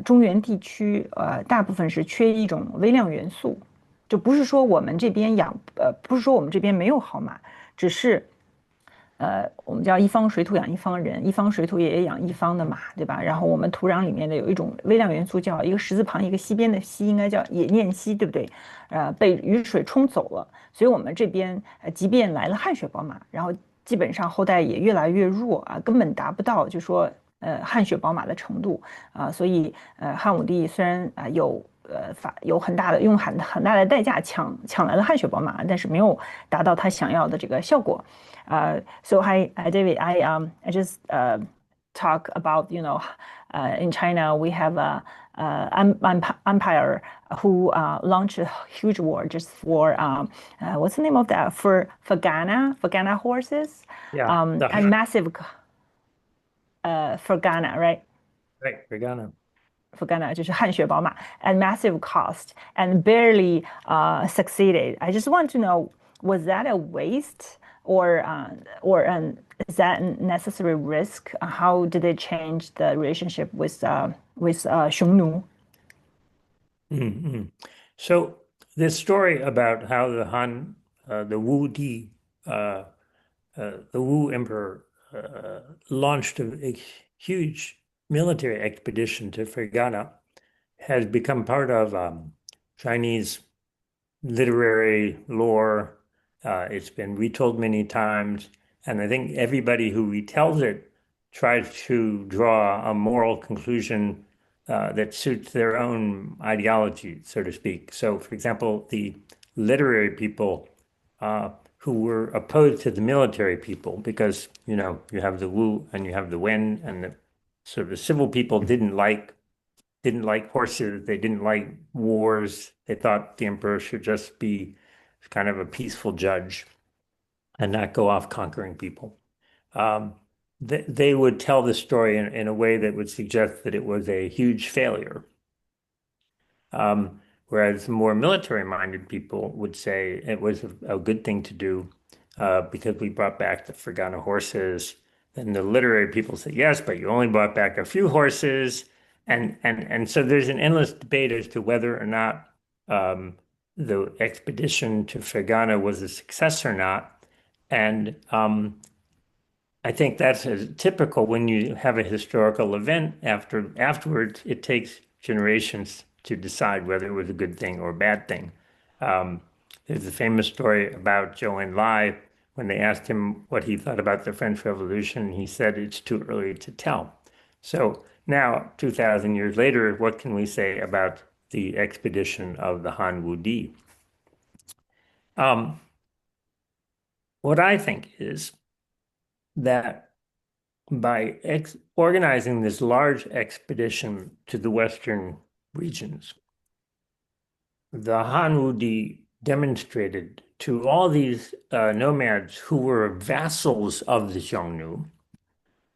中原地区大部分是缺一种微量元素，就不是说我们这边不是说我们这边没有好马，只是我们叫一方水土养一方人，一方水土也养一方的马，对吧？然后我们土壤里面的有一种微量元素叫一个石字旁一个西边的西，应该叫冶炼锡，对不对？被雨水冲走了，所以我们这边即便来了汗血宝马，然后基本上后代也越来越弱啊，根本达不到就说汗血宝马的程度啊，所以汉武帝虽然有很大的用很大的代价抢来了汗血宝马，但是没有达到他想要的这个效果。So hi, David. I just talk about in China we have a empire who launched a huge war just for what's the name of that for Fergana horses, Yeah, and massive Fergana, right? right, Regana. Fergana 就是汗血宝马 at massive cost and barely succeeded. I just want to know, was that a waste or is that a necessary risk? How did it change the relationship with Xiongnu? Mm-hmm. So this story about how the Wu emperor launched a huge military expedition to Fergana has become part of Chinese literary lore, It's been retold many times, and I think everybody who retells it tries to draw a moral conclusion that suits their own ideology, so to speak. So, for example, the literary people who were opposed to the military people, because you have the Wu and you have the Wen, and the civil people didn't like horses. They didn't like wars. They thought the emperor should just be kind of a peaceful judge and not go off conquering people. They would tell the story in a way that would suggest that it was a huge failure. Whereas more military-minded people would say it was a good thing to do because we brought back the Fergana horses. Then the literary people say, yes, but you only brought back a few horses. And so there's an endless debate as to whether or not the expedition to Fergana was a success or not. And I think that's typical when you have a historical event. Afterwards, it takes generations to decide whether it was a good thing or a bad thing. There's a famous story about Zhou Enlai. When they asked him what he thought about the French Revolution, he said it's too early to tell. So now, 2,000 years later, what can we say about the expedition of the Han Wudi? What I think is that by organizing this large expedition to the Western regions, the Han Wudi demonstrated to all these nomads who were vassals of the Xiongnu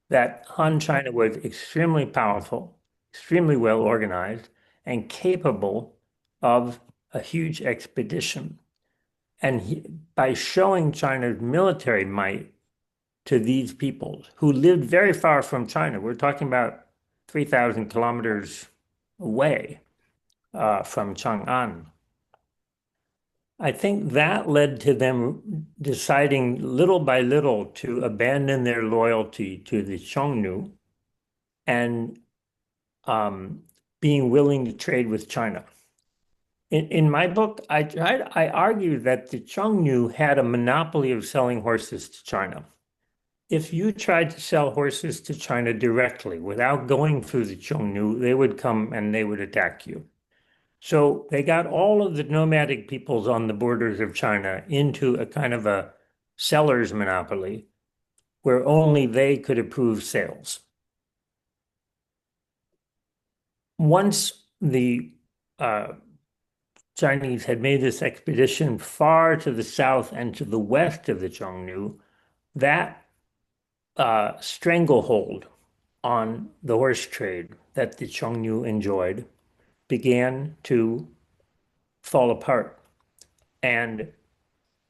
that Han China was extremely powerful, extremely well organized, and capable of a huge expedition. And by showing China's military might to these peoples who lived very far from China, we're talking about 3,000 kilometers away from Chang'an. I think that led to them deciding little by little to abandon their loyalty to the Xiongnu and being willing to trade with China. In my book, I argue that the Xiongnu had a monopoly of selling horses to China. If you tried to sell horses to China directly without going through the Xiongnu, they would come and they would attack you. So they got all of the nomadic peoples on the borders of China into a kind of a seller's monopoly where only they could approve sales. Once the Chinese had made this expedition far to the south and to the west of the Xiongnu, that stranglehold on the horse trade that the Xiongnu enjoyed began to fall apart. And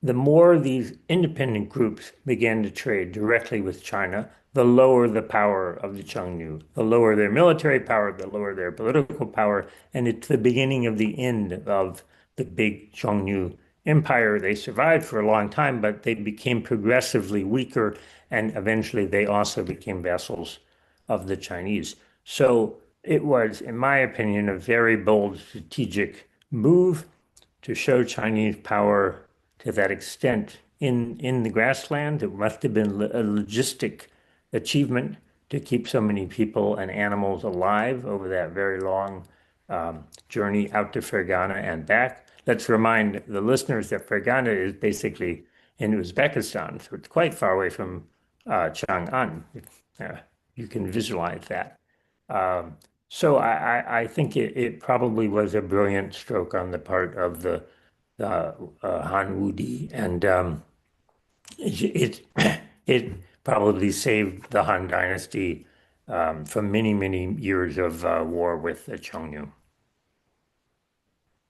the more these independent groups began to trade directly with China, the lower the power of the Xiongnu, the lower their military power, the lower their political power, and it's the beginning of the end of the big Xiongnu empire. They survived for a long time, but they became progressively weaker, and eventually they also became vassals of the Chinese. So it was, in my opinion, a very bold strategic move to show Chinese power to that extent in the grassland. It must have been a logistic achievement to keep so many people and animals alive over that very long journey out to Fergana and back. Let's remind the listeners that Fergana is basically in Uzbekistan, so it's quite far away from Chang'an. You can visualize that. So I think it probably was a brilliant stroke on the part of the Han Wudi, and it probably saved the Han Dynasty from many, many years of war with the Xiongnu.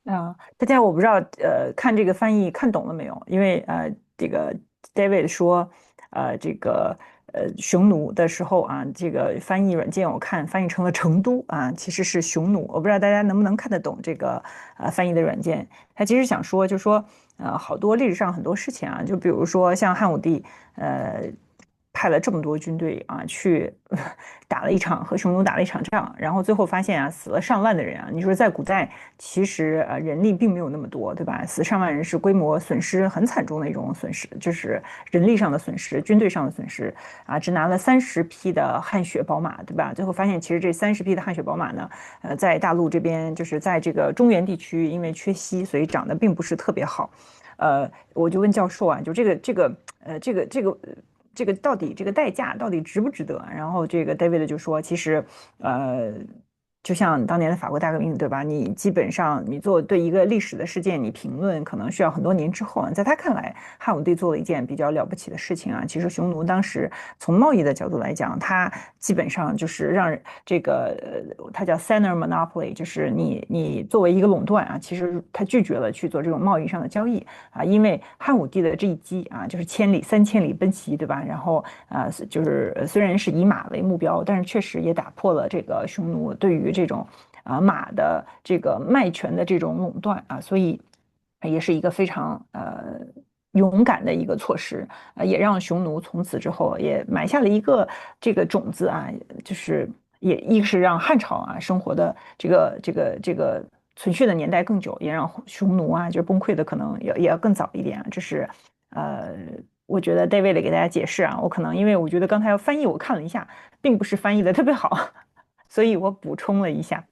大家我不知道看这个翻译看懂了没有？因为这个 David 说这个匈奴的时候啊，这个翻译软件我看翻译成了成都啊，其实是匈奴。我不知道大家能不能看得懂这个翻译的软件。他其实想说，就说好多历史上很多事情啊，就比如说像汉武帝派了这么多军队啊去和匈奴打了一场仗，然后最后发现啊死了上万的人啊。你说在古代其实人力并没有那么多，对吧？死上万人是规模损失很惨重的一种损失，就是人力上的损失、军队上的损失啊。只拿了30匹的汗血宝马，对吧？最后发现其实这30匹的汗血宝马呢，在大陆这边就是在这个中原地区，因为缺稀，所以长得并不是特别好。我就问教授啊，就这个到底这个代价到底值不值得？然后这个 David 就说，其实就像当年的法国大革命，对吧？你基本上你对一个历史的事件，你评论可能需要很多年之后。在他看来，汉武帝做了一件比较了不起的事情啊。其实匈奴当时从贸易的角度来讲，他基本上就是让这个他叫 Sener Monopoly，就是你作为一个垄断啊，其实他拒绝了去做这种贸易上的交易啊，因为汉武帝的这一击啊，就是3000里奔袭，对吧？然后就是虽然是以马为目标，但是确实也打破了这个匈奴对于这种马的这个卖权的这种垄断啊，所以也是一个非常勇敢的一个措施，也让匈奴从此之后也埋下了一个这个种子啊，就是也一是让汉朝啊生活的这个存续的年代更久，也让匈奴啊就崩溃的可能也要更早一点啊，这是呃。我觉得 David 给大家解释啊，我可能因为我觉得刚才翻译我看了一下，并不是翻译的特别好，所以我补充了一下。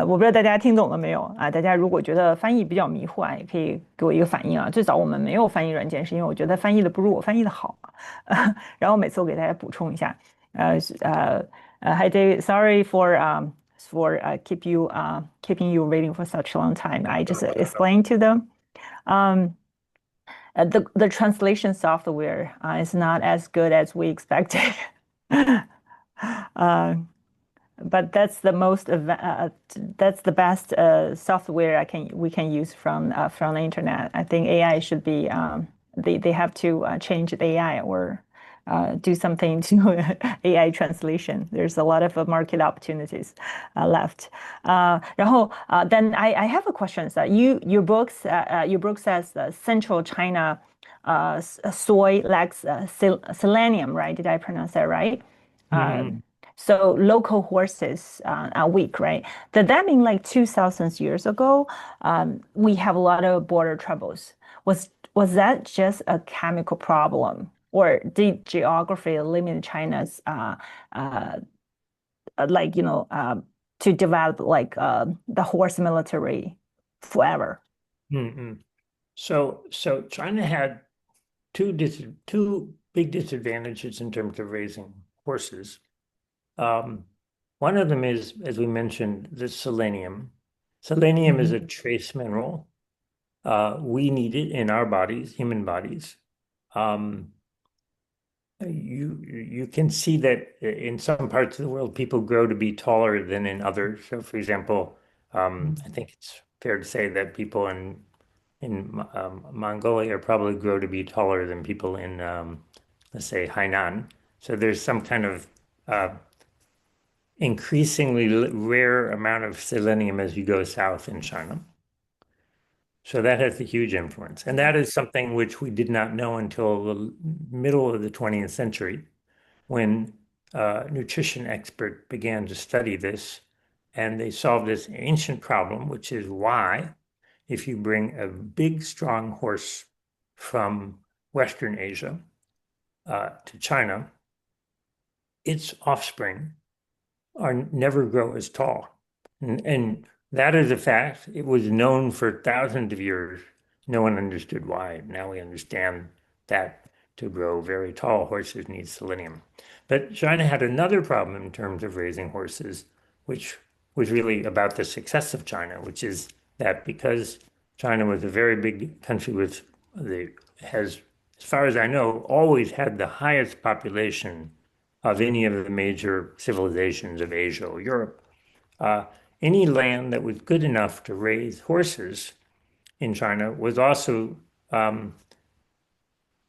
我不知道大家听懂了没有啊？大家如果觉得翻译比较迷糊啊，也可以给我一个反应啊。最早我们没有翻译软件，是因为我觉得翻译的不如我翻译的好然后每次我给大家补充一下。Hi David, sorry for keeping you waiting for such a long time. I just explained to them. The translation software is not as good as we expected. But that's that's the best software we can use from the internet. I think AI should be they have to change the AI or do something to AI translation. There's a lot of market opportunities left. 然后 then I have a question. Your book says Central China soy lacks selenium, right? Did I pronounce that right? So local horses are weak, right? Does that mean like 2,000 years ago, we have a lot of border troubles? Was that just a chemical problem, or did geography limit China's like to develop like the horse military forever? So China had two big disadvantages in terms of raising horses. One of them is, as we mentioned, the selenium. Selenium is a trace mineral. We need it in our bodies, human bodies. You can see that in some parts of the world, people grow to be taller than in others. So, for example, I think it's fair to say that people in Mongolia probably grow to be taller than people in, let's say, Hainan. So there's some kind of increasingly rare amount of selenium as you go south in China. So that has a huge influence. And that is something which we did not know until the middle of the 20th century, when a nutrition expert began to study this. And they solved this ancient problem, which is why, if you bring a big, strong horse from Western Asia to China, its offspring never grow as tall. And that is a fact. It was known for thousands of years. No one understood why. Now we understand that to grow very tall horses need selenium. But China had another problem in terms of raising horses, which was really about the success of China, which is that because China was a very big country has, as far as I know, always had the highest population of any of the major civilizations of Asia or Europe. Any land that was good enough to raise horses in China was also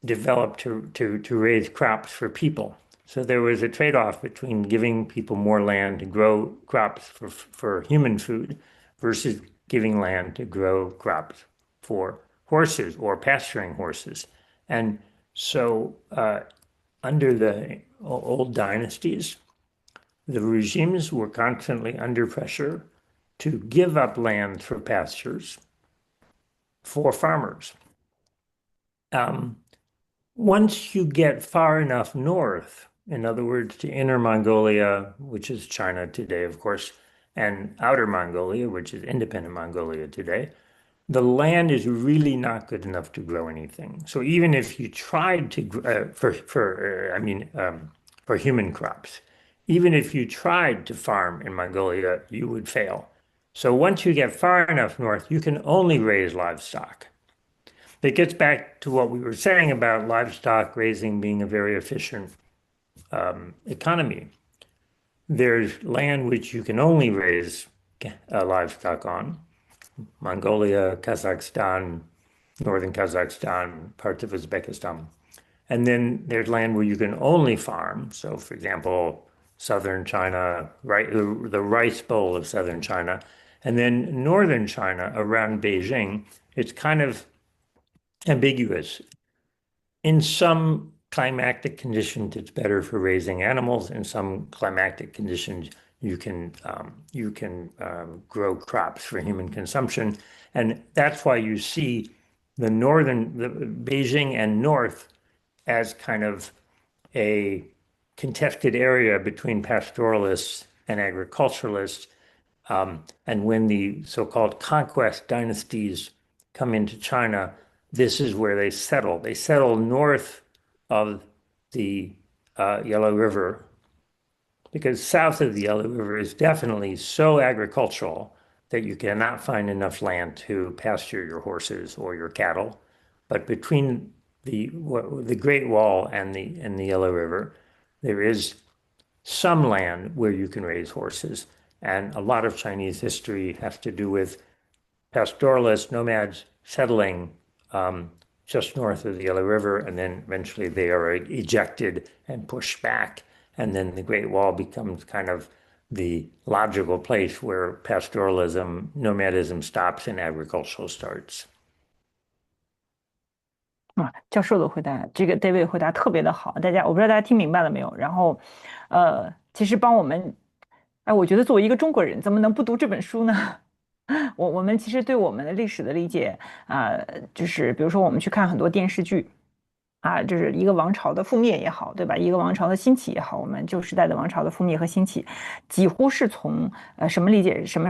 developed to raise crops for people. So there was a trade-off between giving people more land to grow crops for human food versus giving land to grow crops for horses or pasturing horses. And so under the old dynasties, the regimes were constantly under pressure to give up land for pastures for farmers. Once you get far enough north, in other words, to Inner Mongolia, which is China today, of course, and Outer Mongolia, which is independent Mongolia today, the land is really not good enough to grow anything. So even if you tried to for human crops, even if you tried to farm in Mongolia, you would fail. So once you get far enough north, you can only raise livestock. It gets back to what we were saying about livestock raising being a very efficient economy. There's land which you can only raise livestock on. Mongolia, Kazakhstan, northern Kazakhstan, parts of Uzbekistan. And then there's land where you can only farm. So, for example, southern China, right, the Rice Bowl of southern China. And then northern China around Beijing, it's kind of ambiguous. In some climatic conditions, it's better for raising animals. In some climatic conditions, you can grow crops for human consumption, and that's why you see the Beijing and north as kind of a contested area between pastoralists and agriculturalists. And when the so-called conquest dynasties come into China, this is where they settle. They settle north of the Yellow River, because south of the Yellow River is definitely so agricultural that you cannot find enough land to pasture your horses or your cattle. But between the Great Wall and the Yellow River, there is some land where you can raise horses. And a lot of Chinese history has to do with pastoralist nomads settling just north of the Yellow River, and then eventually they are ejected and pushed back. And then the Great Wall becomes kind of the logical place where pastoralism, nomadism stops and agricultural starts. 教授的回答，这个 David 回答特别的好，大家我不知道大家听明白了没有？然后，其实帮我们，我觉得作为一个中国人，怎么能不读这本书呢？我们其实对我们的历史的理解就是比如说我们去看很多电视剧。就是一个王朝的覆灭也好，对吧？一个王朝的兴起也好，我们旧时代的王朝的覆灭和兴起，几乎是从什么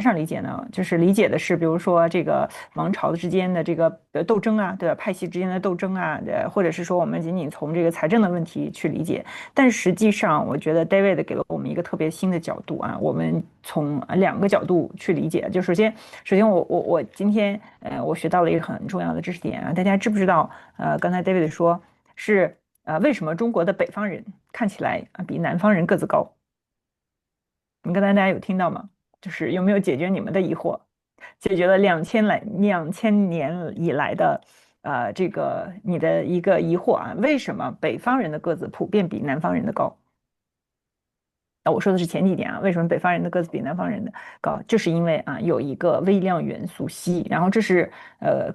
上理解呢？就是理解的是，比如说这个王朝之间的这个斗争啊，对吧？派系之间的斗争啊，或者是说我们仅仅从这个财政的问题去理解。但实际上，我觉得 David 给了我们一个特别新的角度啊，我们从2个角度去理解。就首先我今天我学到了一个很重要的知识点啊，大家知不知道？刚才 David 说。是为什么中国的北方人看起来比南方人个子高？刚才大家有听到吗？就是有没有解决你们的疑惑？解决了2000年以来的这个你的一个疑惑啊？为什么北方人的个子普遍比南方人的高？我说的是前几点啊，为什么北方人的个子比南方人的高？就是因为有一个微量元素硒，然后这是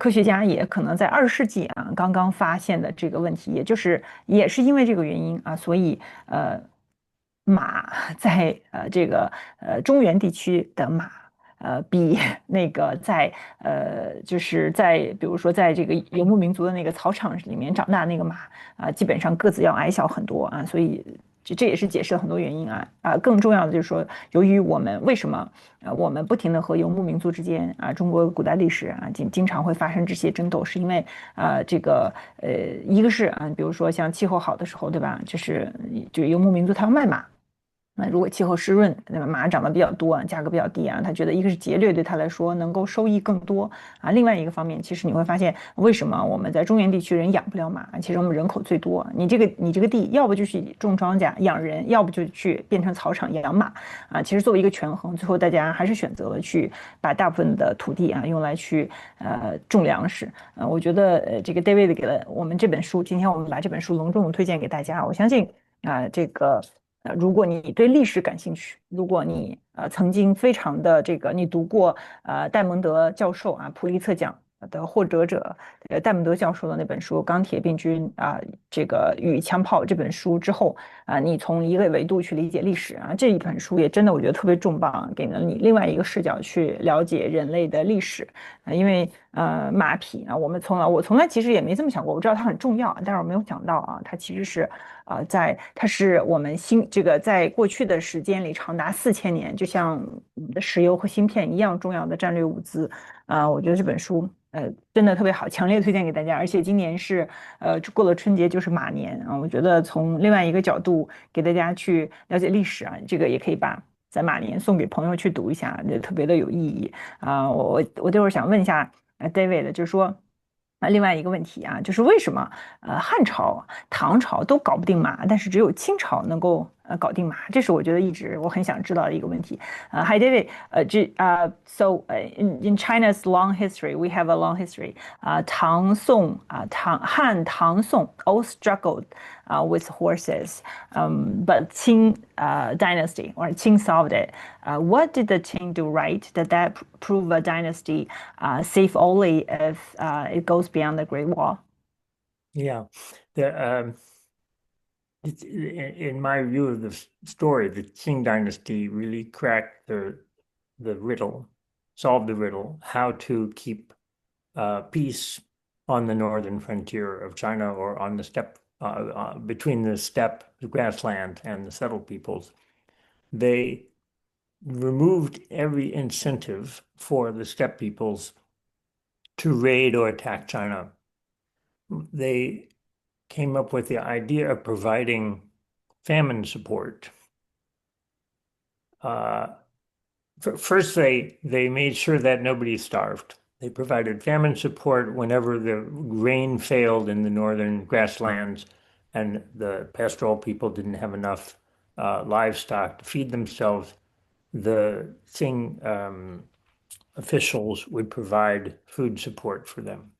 科学家也可能在20世纪刚刚发现的这个问题，也是因为这个原因所以马在这个中原地区的马。比那个就是在比如说在这个游牧民族的那个草场里面长大那个马基本上个子要矮小很多所以这也是解释了很多原因更重要的就是说，由于我们为什么我们不停的和游牧民族之间中国古代历史经常会发生这些争斗，是因为这个一个是比如说像气候好的时候，对吧？就游牧民族他要卖马。那如果气候湿润，对吧？马长得比较多价格比较低他觉得一个是劫掠对他来说能够收益更多另外一个方面，其实你会发现为什么我们在中原地区人养不了马？其实我们人口最多，你这个地要不就去种庄稼养人，要不就去变成草场养马其实作为一个权衡，最后大家还是选择了去把大部分的土地用来去种粮食我觉得这个 David 给了我们这本书，今天我们把这本书隆重推荐给大家，我相信这个。如果你对历史感兴趣，如果你曾经非常的你读过戴蒙德教授普利策奖的获得者戴蒙德教授的那本书《钢铁病菌这个与枪炮》这本书之后你从一个维度去理解历史这一本书也真的我觉得特别重磅，给了你另外一个视角去了解人类的历史因为马匹我从来其实也没这么想过，我知道它很重要，但是我没有想到它其实是它是我们这个在过去的时间里长达4000年，就像我们的石油和芯片一样重要的战略物资我觉得这本书真的特别好，强烈推荐给大家。而且今年是过了春节就是马年我觉得从另外一个角度给大家去了解历史这个也可以把在马年送给朋友去读一下，也特别的有意义我待会儿想问一下David，就是说另外一个问题就是为什么汉朝、唐朝都搞不定马，但是只有清朝能够搞定马？这是我觉得一直我很想知道的一个问题。Hi David, so in China's long history, we have a long history. Tang Song, Han, Tang Song all struggled with horses, but Qing dynasty or Qing solved it. What did the Qing do right? Did that prove a dynasty safe only if it goes beyond the Great Wall? Yeah. In my view of the story, the Qing dynasty really cracked the riddle, solved the riddle, how to keep peace on the northern frontier of China or on the steppe, between the steppe, the grassland, and the settled peoples. They removed every incentive for the steppe peoples to raid or attack China. They came up with the idea of providing famine support. First, they made sure that nobody starved. They provided famine support whenever the rain failed in the northern grasslands and the pastoral people didn't have enough livestock to feed themselves. The Qing officials would provide food support for them.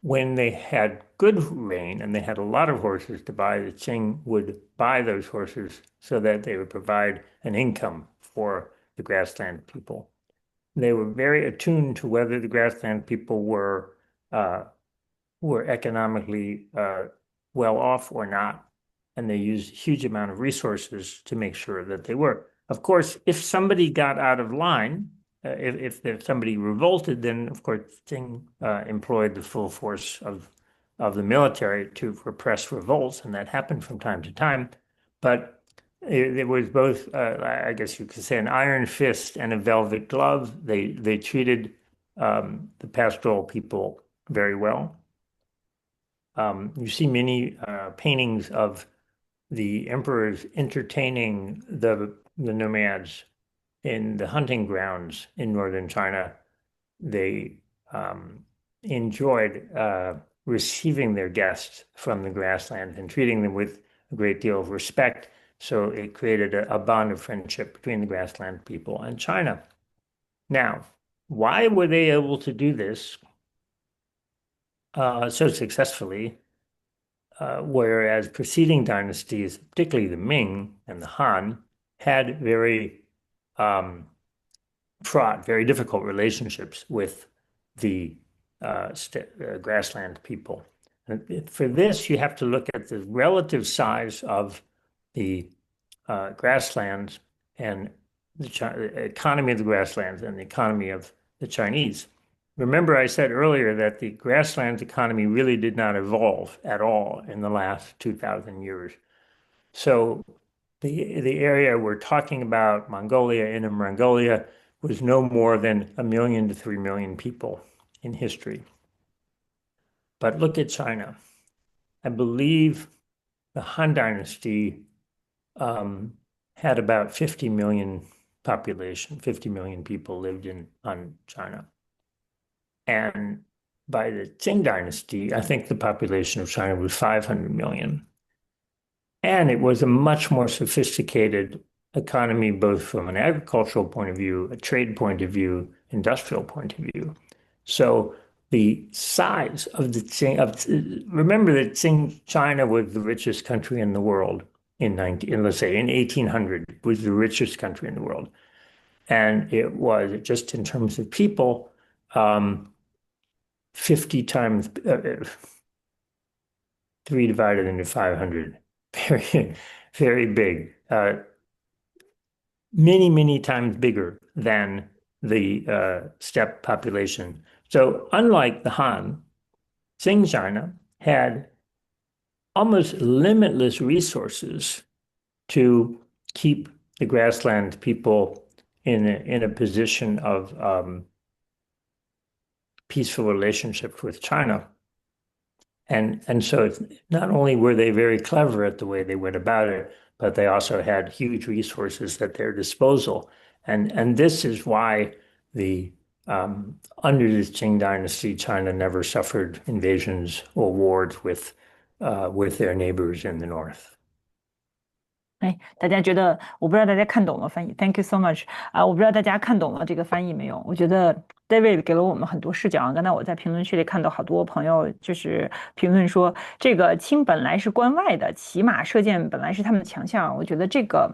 When they had good rain and they had a lot of horses to buy, the Qing would buy those horses so that they would provide an income for the grassland people. They were very attuned to whether the grassland people were economically well off or not, and they used a huge amount of resources to make sure that they were. Of course, if somebody got out of line, if somebody revolted, then of course Qing employed the full force of the military to repress revolts, and that happened from time to time. But it was both, I guess you could say, an iron fist and a velvet glove. They treated the pastoral people very well. You see many paintings of the emperors entertaining the nomads in the hunting grounds in northern China. They enjoyed receiving their guests from the grasslands and treating them with a great deal of respect. So it created a bond of friendship between the grassland people and China. Now, why were they able to do this so successfully, whereas preceding dynasties, particularly the Ming and the Han, had very fraught, very difficult relationships with the grassland people. And for this, you have to look at the relative size of the grasslands and the economy of the grasslands and the economy of the Chinese. Remember, I said earlier that the grasslands economy really did not evolve at all in the last 2,000 years. So the area we're talking about, Mongolia, Inner Mongolia, was no more than 1 million to 3 million people in history. But look at China. I believe the Han Dynasty had about 50 million population, 50 million people lived in Han China. And by the Qing Dynasty, I think the population of China was 500 million. And it was a much more sophisticated economy, both from an agricultural point of view, a trade point of view, industrial point of view. So the size of the Qing, remember that Qing China was the richest country in the world let's say in 1800, was the richest country in the world. And it was just in terms of people, 50 times 3 divided into 500. Very, very big. Many, many times bigger than the steppe population. So unlike the Han, Qing China had almost limitless resources to keep the grassland people in a position of peaceful relationship with China. And so it's not only were they very clever at the way they went about it, but they also had huge resources at their disposal. And this is why the under the Qing dynasty, China never suffered invasions or wars with their neighbors in the north. 哎，大家觉得，我不知道大家看懂了翻译，Thank you so much 啊，我不知道大家看懂了这个翻译没有？我觉得 David 给了我们很多视角啊。刚才我在评论区里看到好多朋友就是评论说，这个氢本来是关外的，骑马射箭本来是他们的强项。我觉得这个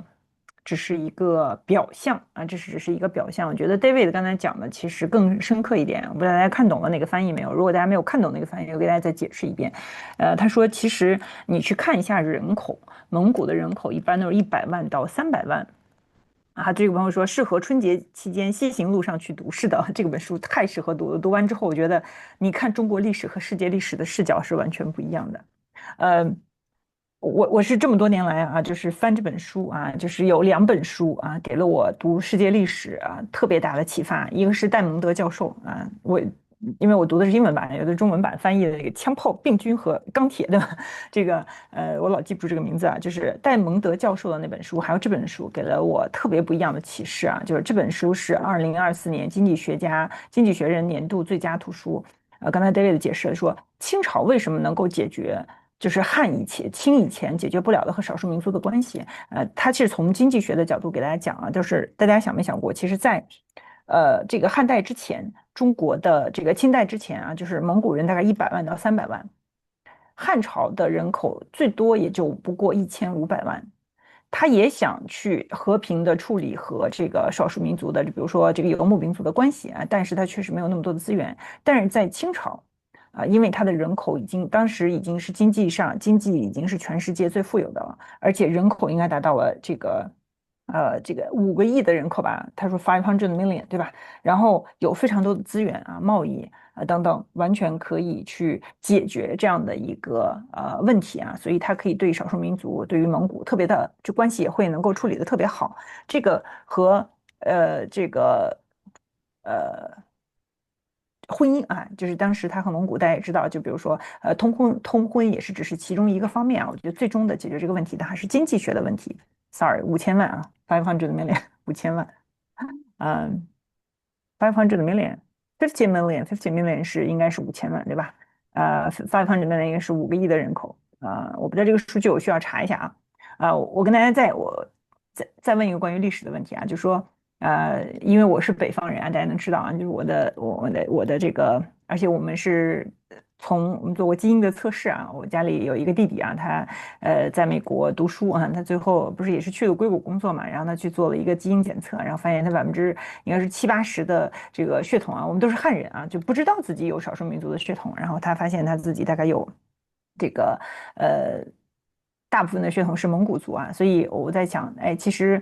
只是一个表象啊，这只是一个表象。我觉得 David 刚才讲的其实更深刻一点，我不知道大家看懂了那个翻译没有？如果大家没有看懂那个翻译，我给大家再解释一遍。他说，其实你去看一下人口。蒙古的人口一般都是100万到300万啊。这个朋友说适合春节期间西行路上去读，是的，这本书太适合读了。读完之后，我觉得你看中国历史和世界历史的视角是完全不一样的。我是这么多年来啊，就是翻这本书啊，就是有2本书啊，给了我读世界历史啊特别大的启发。一个是戴蒙德教授啊，因为我读的是英文版，有的中文版翻译的这个枪炮、病菌和钢铁的这个我老记不住这个名字啊，就是戴蒙德教授的那本书，还有这本书给了我特别不一样的启示啊。就是这本书是2024年经济学人年度最佳图书。刚才 David 解释了说，清朝为什么能够解决就是清以前解决不了的和少数民族的关系。他其实从经济学的角度给大家讲啊，就是大家想没想过，其实在这个汉代之前，中国的这个清代之前啊，就是蒙古人大概100万到300万，汉朝的人口最多也就不过1500万。他也想去和平的处理和这个少数民族的，比如说这个游牧民族的关系啊，但是他确实没有那么多的资源。但是在清朝，因为他的人口当时已经是经济已经是全世界最富有的了，而且人口应该达到了这个5个亿的人口吧，他说500 million， 对吧？然后有非常多的资源啊，贸易等等，完全可以去解决这样的一个问题啊，所以他可以对少数民族，对于蒙古特别的就关系也会能够处理的特别好。这个和婚姻啊，就是当时他和蒙古大家也知道，就比如说通婚也是只是其中一个方面啊。我觉得最终的解决这个问题的还是经济学的问题。Sorry，5000万啊，500 million， 5000万，500 million，50 million，50 million 应该是5000万，对吧？500 million 应该是5个亿的人口我不知道这个数据，我需要查一下啊。我跟大家再问一个关于历史的问题啊，就说因为我是北方人啊，大家能知道啊，就是我的这个，而且我们做过基因的测试啊，我家里有一个弟弟啊，他在美国读书啊，他最后不是也是去了硅谷工作嘛，然后他去做了一个基因检测，然后发现他应该是70-80%的这个血统啊，我们都是汉人啊，就不知道自己有少数民族的血统，然后他发现他自己大概有这个大部分的血统是蒙古族啊，所以我在想，哎，其实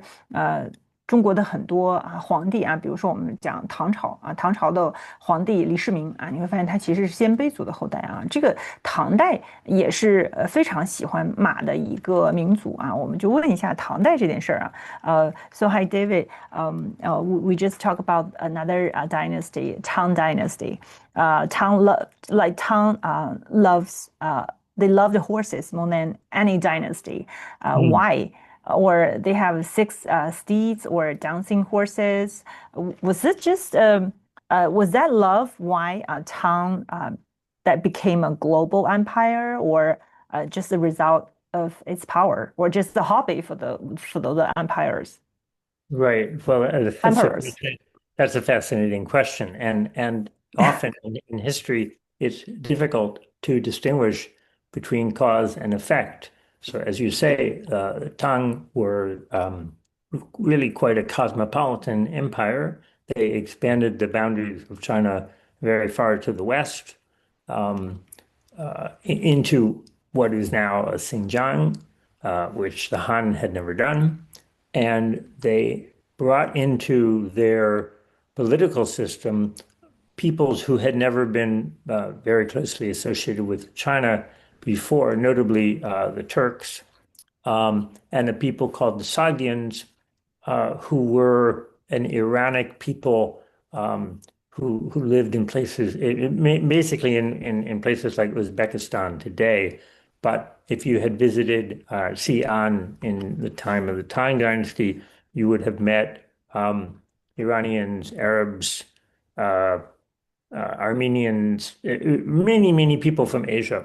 中国的很多皇帝啊，比如说我们讲唐朝啊，唐朝的皇帝李世民啊，你会发现他其实是鲜卑族的后代啊。这个唐代也是非常喜欢马的一个民族啊。我们就问一下唐代这件事儿啊。So hi David, we just talk about another dynasty, Tang dynasty. Tang loves they love the horses more than any dynasty. Why? Or they have 6 steeds or dancing horses. Was it just was that love why Tang that became a global empire, or just the result of its power, or just the hobby for the empires? Right. Well, Emperors. that's a fascinating question, and often in history, it's difficult to distinguish between cause and effect. So, as you say, Tang were really quite a cosmopolitan empire. They expanded the boundaries of China very far to the west, into what is now Xinjiang, which the Han had never done. And they brought into their political system peoples who had never been very closely associated with China before, notably the Turks, and a people called the Sagians, who were an Iranic people who lived in places, basically in places like Uzbekistan today. But if you had visited Xi'an in the time of the Tang Dynasty, you would have met Iranians, Arabs, Armenians, many people from Asia.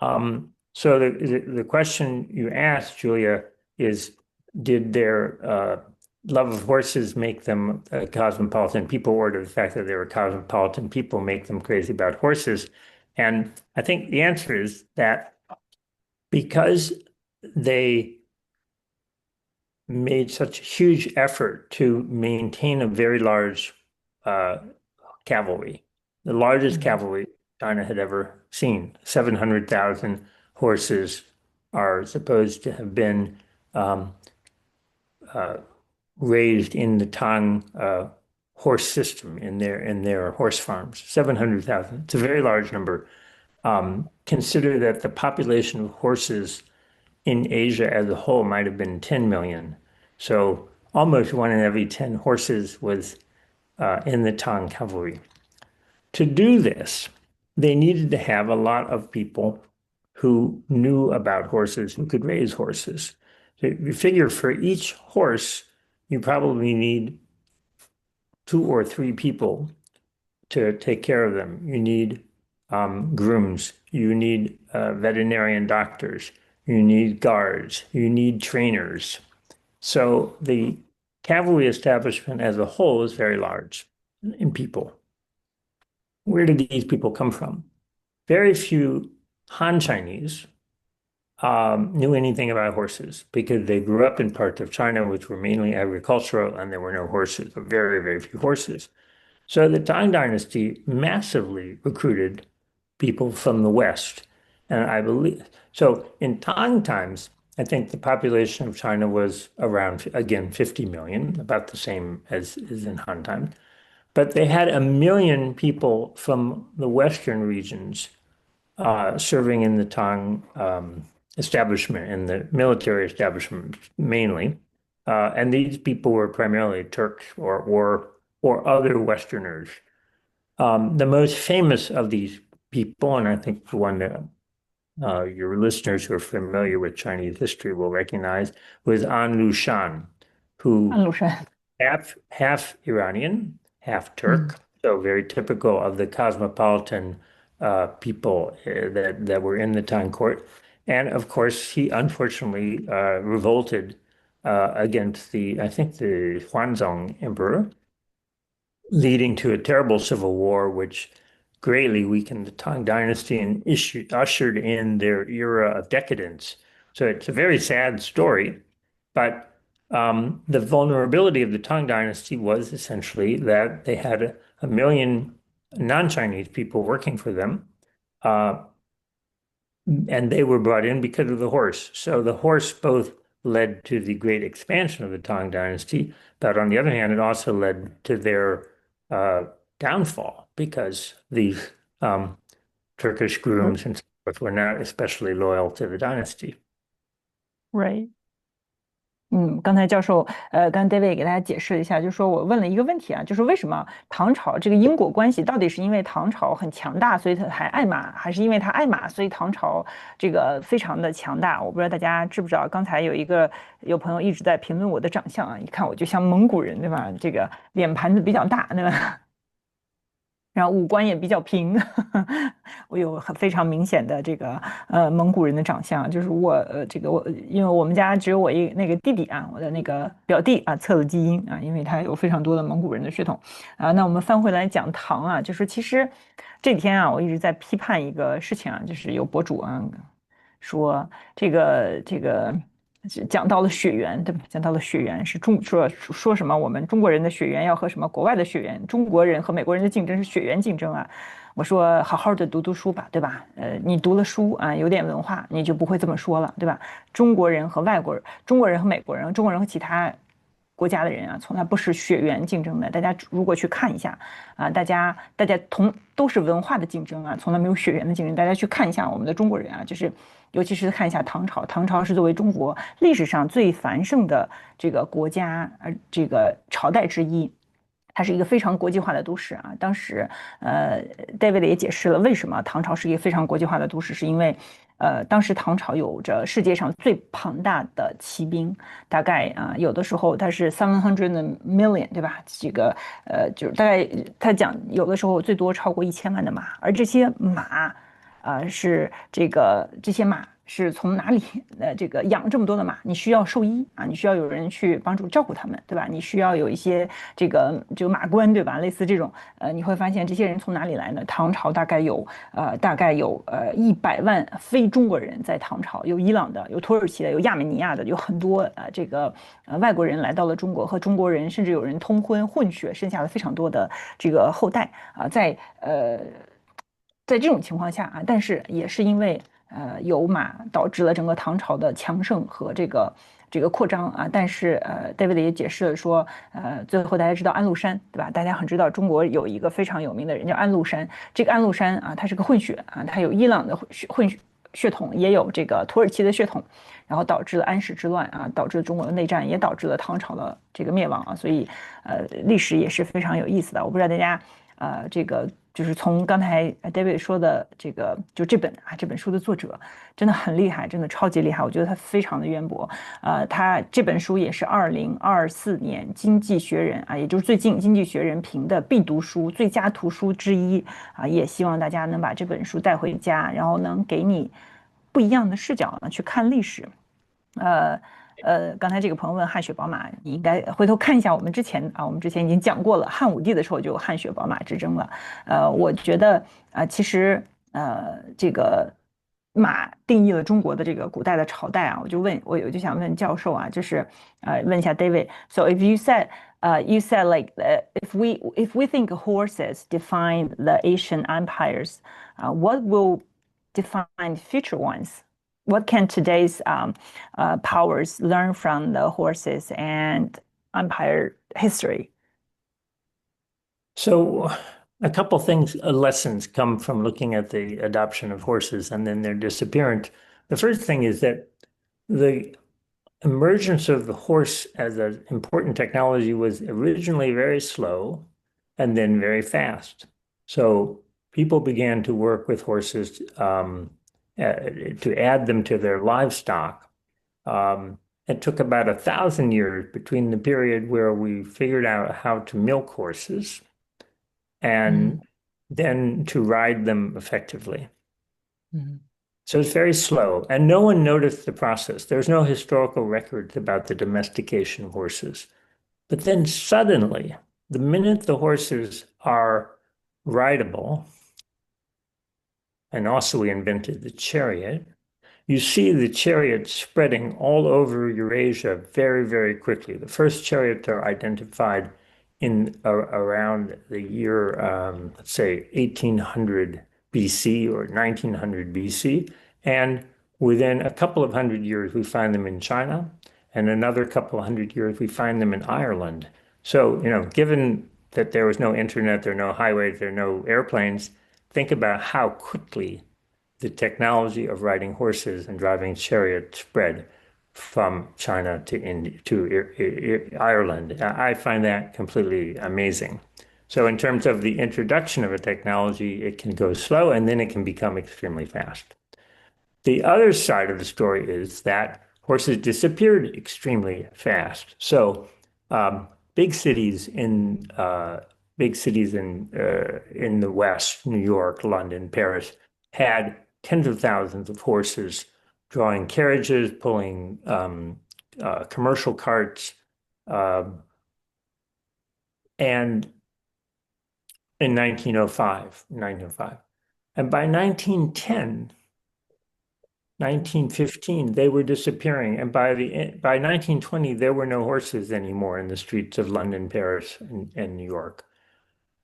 So the question you asked, Julia, is did their love of horses make them cosmopolitan people, or did the fact that they were cosmopolitan people make them crazy about horses? And I think the answer is that because they made such a huge effort to maintain a very large cavalry, the largest cavalry China had ever seen. 700,000 horses are supposed to have been raised in the Tang horse system in their horse farms. 700,000. It's a very large number. Consider that the population of horses in Asia as a whole might have been 10 million. So almost 1 in every 10 horses was in the Tang cavalry. To do this, they needed to have a lot of people who knew about horses, who could raise horses. So you figure for each horse, you probably need 2 or 3 people to take care of them. You need grooms, you need veterinarian doctors, you need guards, you need trainers. So the cavalry establishment as a whole is very large in people. Where did these people come from? Very few Han Chinese knew anything about horses because they grew up in parts of China which were mainly agricultural and there were no horses, or very, very few horses. So the Tang Dynasty massively recruited people from the West. And I believe, so in Tang times, I think the population of China was around, again, 50 million, about the same as in Han times. But they had 1 million people from the Western regions serving in the Tang establishment, in the military establishment mainly. And these people were primarily Turks or other Westerners. The most famous of these people, and I think the one that your listeners who are familiar with Chinese history will recognize, was An Lushan, who half Iranian, half Turk, so very typical of the cosmopolitan people that were in the Tang court. And of course, he unfortunately revolted against I think the Huanzong emperor, leading to a terrible civil war, which greatly weakened the Tang Dynasty and ushered in their era of decadence. So it's a very sad story, but the vulnerability of the Tang Dynasty was essentially that they had 1 million non-Chinese people working for them, and they were brought in because of the horse. So the horse both led to the great expansion of the Tang Dynasty, but on the other hand, it also led to their downfall because these Turkish grooms and so forth were not especially loyal to the dynasty. Right. 刚才教授，刚 David 给大家解释一下，就是说我问了一个问题啊，就是为什么唐朝这个因果关系到底是因为唐朝很强大，所以他还爱马，还是因为他爱马，所以唐朝这个非常的强大？我不知道大家知不知道，刚才有朋友一直在评论我的长相啊，一看我就像蒙古人，对吧？这个脸盘子比较大，对吧？然后五官也比较平，我有非常明显的这个蒙古人的长相，就是因为我们家只有我那个弟弟啊，我的那个表弟啊测了基因啊，因为他有非常多的蒙古人的血统啊。那我们翻回来讲唐啊，就是其实这几天啊，我一直在批判一个事情啊，就是有博主啊说这个讲到了血缘，对吧？讲到了血缘是说什么？我们中国人的血缘要和什么国外的血缘？中国人和美国人的竞争是血缘竞争啊！我说好好的读读书吧，对吧？你读了书啊，有点文化，你就不会这么说了，对吧？中国人和外国人，中国人和美国人，中国人和其他国家的人啊，从来不是血缘竞争的。大家如果去看一下啊，大家都是文化的竞争啊，从来没有血缘的竞争。大家去看一下我们的中国人啊，就是尤其是看一下唐朝，唐朝是作为中国历史上最繁盛的这个国家这个朝代之一。它是一个非常国际化的都市啊。当时，David 也解释了为什么唐朝是一个非常国际化的都市，是因为，当时唐朝有着世界上最庞大的骑兵，大概有的时候它是700 million，对吧？这个就是大概他讲有的时候最多超过1000万的马，而这些马，是这些马是从哪里这个养这么多的马？你需要兽医啊，你需要有人去帮助照顾他们，对吧？你需要有一些就马官，对吧？类似这种，你会发现这些人从哪里来呢？唐朝大概有100万非中国人在唐朝，有伊朗的，有土耳其的，有亚美尼亚的，有很多外国人来到了中国，和中国人甚至有人通婚混血，生下了非常多的这个后代啊，在这种情况下啊，但是也是因为有马导致了整个唐朝的强盛和这个扩张啊。但是David 也解释了说，最后大家知道安禄山对吧？大家很知道中国有一个非常有名的人叫安禄山，这个安禄山啊，他是个混血啊，他有伊朗的血统，也有这个土耳其的血统，然后导致了安史之乱啊，导致了中国的内战，也导致了唐朝的这个灭亡啊。所以历史也是非常有意思的。我不知道大家这个就是从刚才 David 说的就这本书的作者真的很厉害，真的超级厉害，我觉得他非常的渊博。他这本书也是2024年《经济学人》啊，也就是最近《经济学人》评的必读书、最佳图书之一啊，也希望大家能把这本书带回家，然后能给你不一样的视角去看历史。刚才这个朋友问汗血宝马，你应该回头看一下我们之前已经讲过了，汉武帝的时候就有汗血宝马之争了。我觉得其实这个马定义了中国的这个古代的朝代啊，我就想问教授啊，就是问一下 David。So if you said like if we think horses define the Asian empires, what will define future ones? What can today's powers learn from the horses and empire history? So, a couple things, lessons come from looking at the adoption of horses and then their disappearance. The first thing is that the emergence of the horse as an important technology was originally very slow and then very fast. So people began to work with horses to add them to their livestock. It took about 1,000 years between the period where we figured out how to milk horses and then to ride them effectively. So it's very slow, and no one noticed the process. There's no historical records about the domestication of horses. But then suddenly, the minute the horses are rideable, and also we invented the chariot, you see the chariot spreading all over Eurasia very, very quickly. The first chariots are identified in around the year, let's say 1800 BC or 1900 BC. And within a couple of hundred years, we find them in China. And another couple of hundred years, we find them in Ireland. So, given that there was no internet, there are no highways, there are no airplanes, think about how quickly the technology of riding horses and driving chariots spread from China to India, to Ireland. I find that completely amazing. So in terms of the introduction of a technology, it can go slow and then it can become extremely fast. The other side of the story is that horses disappeared extremely fast. So big cities in the West, New York, London, Paris, had tens of thousands of horses drawing carriages, pulling commercial carts, and in 1905. And by 1910, 1915, they were disappearing. And by 1920, there were no horses anymore in the streets of London, Paris, and New York,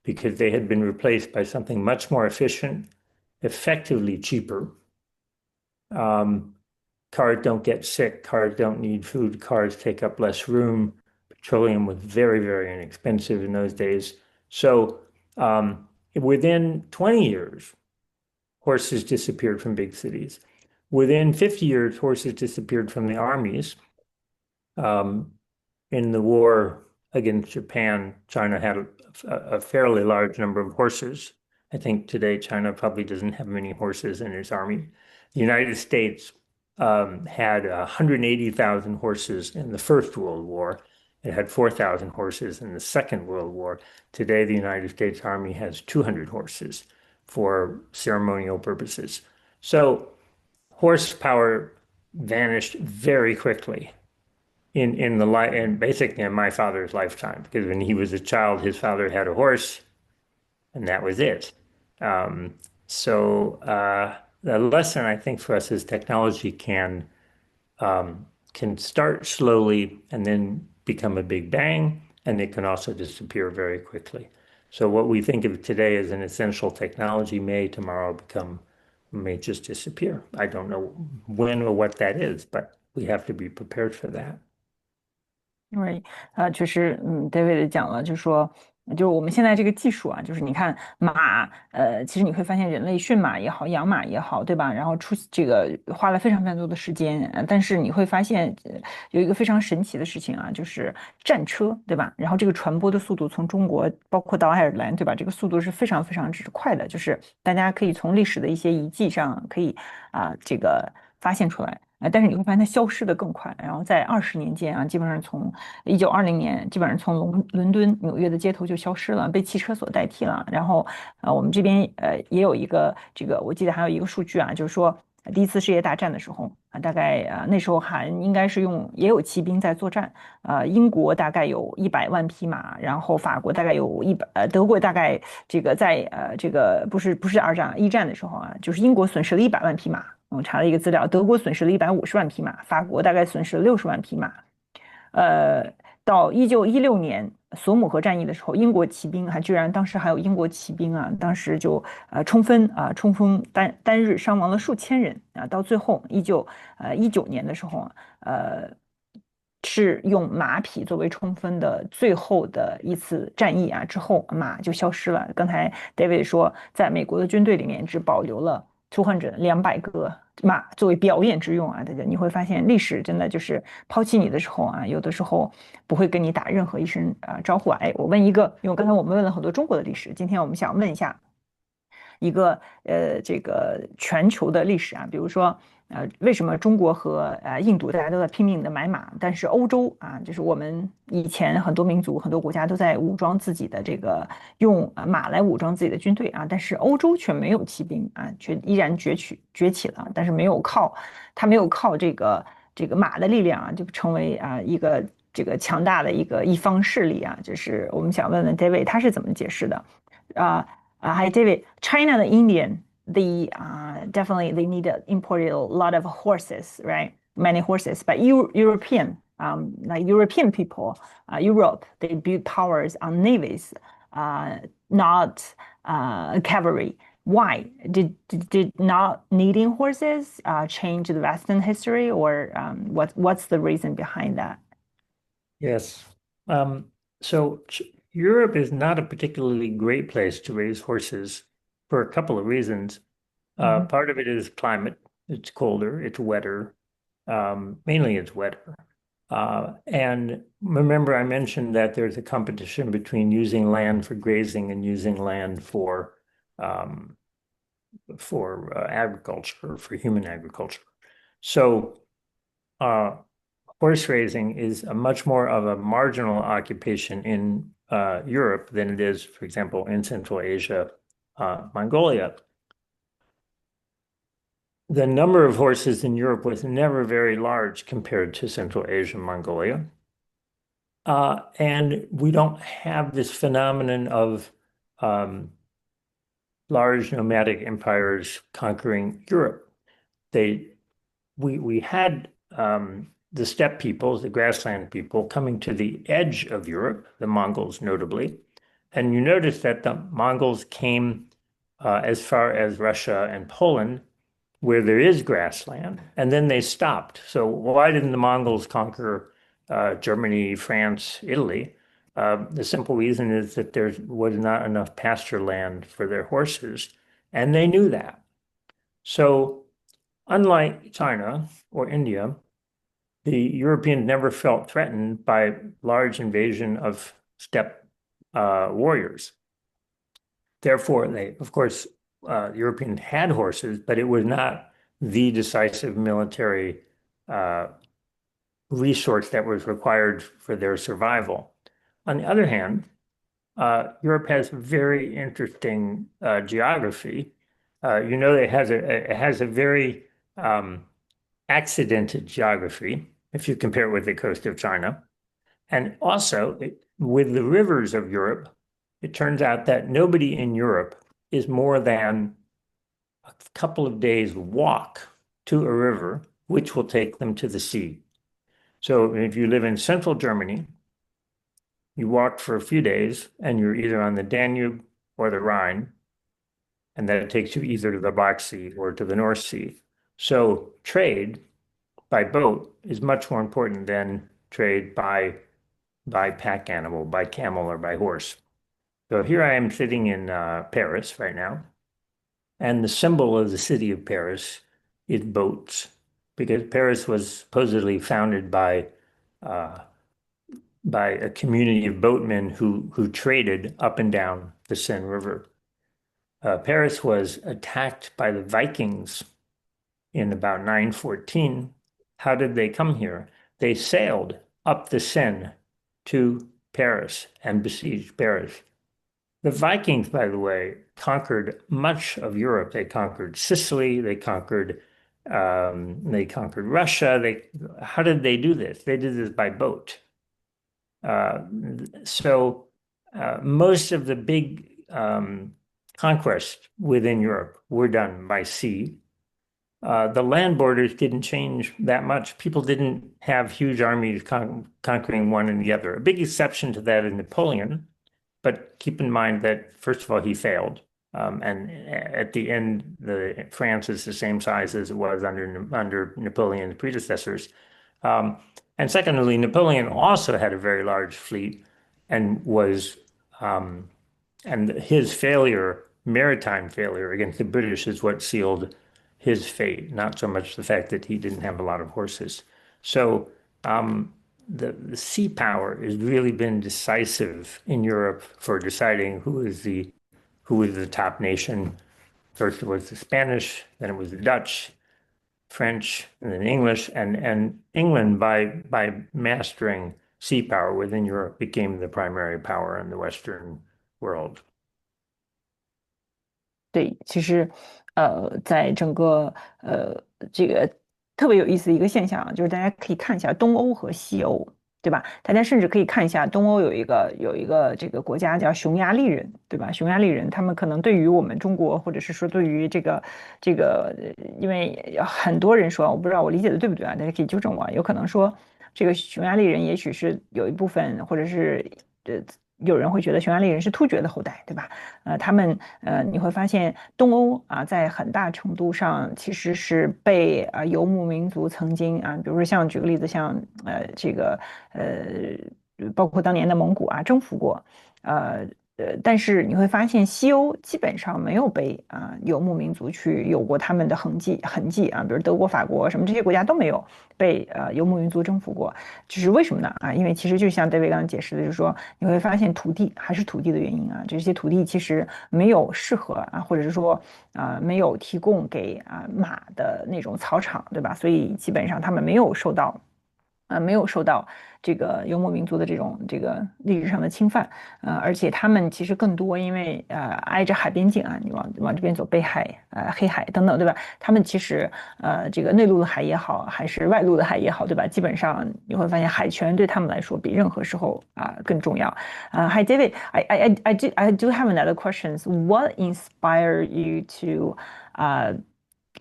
because they had been replaced by something much more efficient, effectively cheaper. Cars don't get sick, cars don't need food, cars take up less room. Petroleum was very, very inexpensive in those days. So within 20 years, horses disappeared from big cities. Within 50 years, horses disappeared from the armies. In the war against Japan, China had a fairly large number of horses. I think today China probably doesn't have many horses in its army. The United States had 180,000 horses in the First World War. It had 4,000 horses in the Second World War. Today, the United States Army has 200 horses for ceremonial purposes. So horsepower vanished very quickly and basically in my father's lifetime, because when he was a child, his father had a horse, and that was it. The lesson I think for us is technology can start slowly and then become a big bang, and it can also disappear very quickly. So what we think of today as an essential technology may just disappear. I don't know when or what that is, but we have to be prepared for that. Right，确实，David 讲了，就是我们现在这个技术啊，就是你看马，其实你会发现人类驯马也好，养马也好，对吧？然后这个花了非常非常多的时间，但是你会发现有一个非常神奇的事情啊，就是战车，对吧？然后这个传播的速度从中国包括到爱尔兰，对吧？这个速度是非常非常之快的，就是大家可以从历史的一些遗迹上可以这个发现出来。但是你会发现它消失的更快，然后在20年间啊，基本上从1920年，基本上从伦敦、纽约的街头就消失了，被汽车所代替了。然后我们这边也有一个这个，我记得还有一个数据啊，就是说第一次世界大战的时候啊，大概那时候还应该是也有骑兵在作战，英国大概有100万匹马，然后法国大概有德国大概这个在这个不是二战一战的时候啊，就是英国损失了100万匹马。我查了一个资料，德国损失了150万匹马，法国大概损失了60万匹马。到1916年索姆河战役的时候，英国骑兵居然当时还有英国骑兵啊，当时就冲锋单日伤亡了数千人啊。到最后1919年的时候是用马匹作为冲锋的最后的一次战役啊，之后马就消失了。刚才 David 说，在美国的军队里面只保留了200个马作为表演之用啊，大家你会发现历史真的就是抛弃你的时候啊，有的时候不会跟你打任何一声招呼啊。哎，我问一个，因为刚才我们问了很多中国的历史，今天我们想问一下一个这个全球的历史啊，比如说为什么中国和印度大家都在拼命的买马，但是欧洲啊，就是我们以前很多民族很多国家都在武装自己的这个用马来武装自己的军队啊，但是欧洲却没有骑兵啊，却依然崛起了，但是没有靠这个马的力量啊，就成为一个这个强大的一方势力啊，就是我们想问问 David 他是怎么解释的？Hi David, China and Indian, definitely they need to import a lot of horses, right? Many horses, but European, like European people, Europe, they build powers on navies, not cavalry. Why did not needing horses change the Western history, or what's the reason behind that? Yes. So Europe is not a particularly great place to raise horses for a couple of reasons. Part of it is climate. It's colder, it's wetter. Mainly it's wetter. And remember, I mentioned that there's a competition between using land for grazing and using land for agriculture, for human agriculture. So horse raising is a much more of a marginal occupation in Europe than it is, for example, in Central Asia, Mongolia. The number of horses in Europe was never very large compared to Central Asia, Mongolia. And we don't have this phenomenon of large nomadic empires conquering Europe. we had the steppe peoples, the grassland people, coming to the edge of Europe, the Mongols notably. And you notice that the Mongols came as far as Russia and Poland, where there is grassland, and then they stopped. So why didn't the Mongols conquer Germany, France, Italy? The simple reason is that there was not enough pasture land for their horses, and they knew that. So unlike China or India, the Europeans never felt threatened by large invasion of steppe warriors. Therefore, they, of course, Europeans had horses, but it was not the decisive military resource that was required for their survival. On the other hand, Europe has very interesting geography. It has a very accidented geography if you compare it with the coast of China. And also, with the rivers of Europe, it turns out that nobody in Europe is more than a couple of days walk to a river, which will take them to the sea. So if you live in central Germany, you walk for a few days and you're either on the Danube or the Rhine, and that takes you either to the Black Sea or to the North Sea. So trade by boat is much more important than trade by pack animal, by camel or by horse. So here I am sitting in Paris right now, and the symbol of the city of Paris is boats, because Paris was supposedly founded by a community of boatmen who traded up and down the Seine River. Paris was attacked by the Vikings in about 914. How did they come here? They sailed up the Seine to Paris and besieged Paris. The Vikings, by the way, conquered much of Europe. They conquered Sicily. They conquered Russia. How did they do this? They did this by boat. So most of the big conquests within Europe were done by sea. The land borders didn't change that much. People didn't have huge armies conquering one and the other. A big exception to that is Napoleon. But keep in mind that, first of all, he failed. And at the end, France is the same size as it was under Napoleon's predecessors. And secondly, Napoleon also had a very large fleet and and his failure, maritime failure against the British, is what sealed his fate, not so much the fact that he didn't have a lot of horses. So the sea power has really been decisive in Europe for deciding who is the top nation. First it was the Spanish, then it was the Dutch, French, and then English, and England by mastering sea power within Europe became the primary power in the Western world. 对，其实，在整个这个特别有意思的一个现象啊，就是大家可以看一下东欧和西欧，对吧？大家甚至可以看一下东欧有一个这个国家叫匈牙利人，对吧？匈牙利人他们可能对于我们中国，或者是说对于这个，因为很多人说，我不知道我理解的对不对啊，大家可以纠正我，有可能说这个匈牙利人也许是有一部分，或者是有人会觉得匈牙利人是突厥的后代，对吧？他们你会发现东欧啊，在很大程度上其实是被游牧民族曾经啊，比如说像举个例子，像包括当年的蒙古啊征服过，但是你会发现西欧基本上没有被游牧民族去有过他们的痕迹啊，比如德国、法国什么这些国家都没有被游牧民族征服过，这是为什么呢？因为其实就像David刚刚解释的，就是说你会发现土地还是土地的原因啊，这些土地其实没有适合或者是说没有提供给马的那种草场，对吧？所以基本上他们没有受到这个游牧民族的这个历史上的侵犯，而且他们其实更多因为挨着海边境啊，你往这边走，北海、黑海等等，对吧？他们其实这个内陆的海也好，还是外陆的海也好，对吧？基本上你会发现海权对他们来说比任何时候更重要。Hi David, I do have another questions. What inspired you to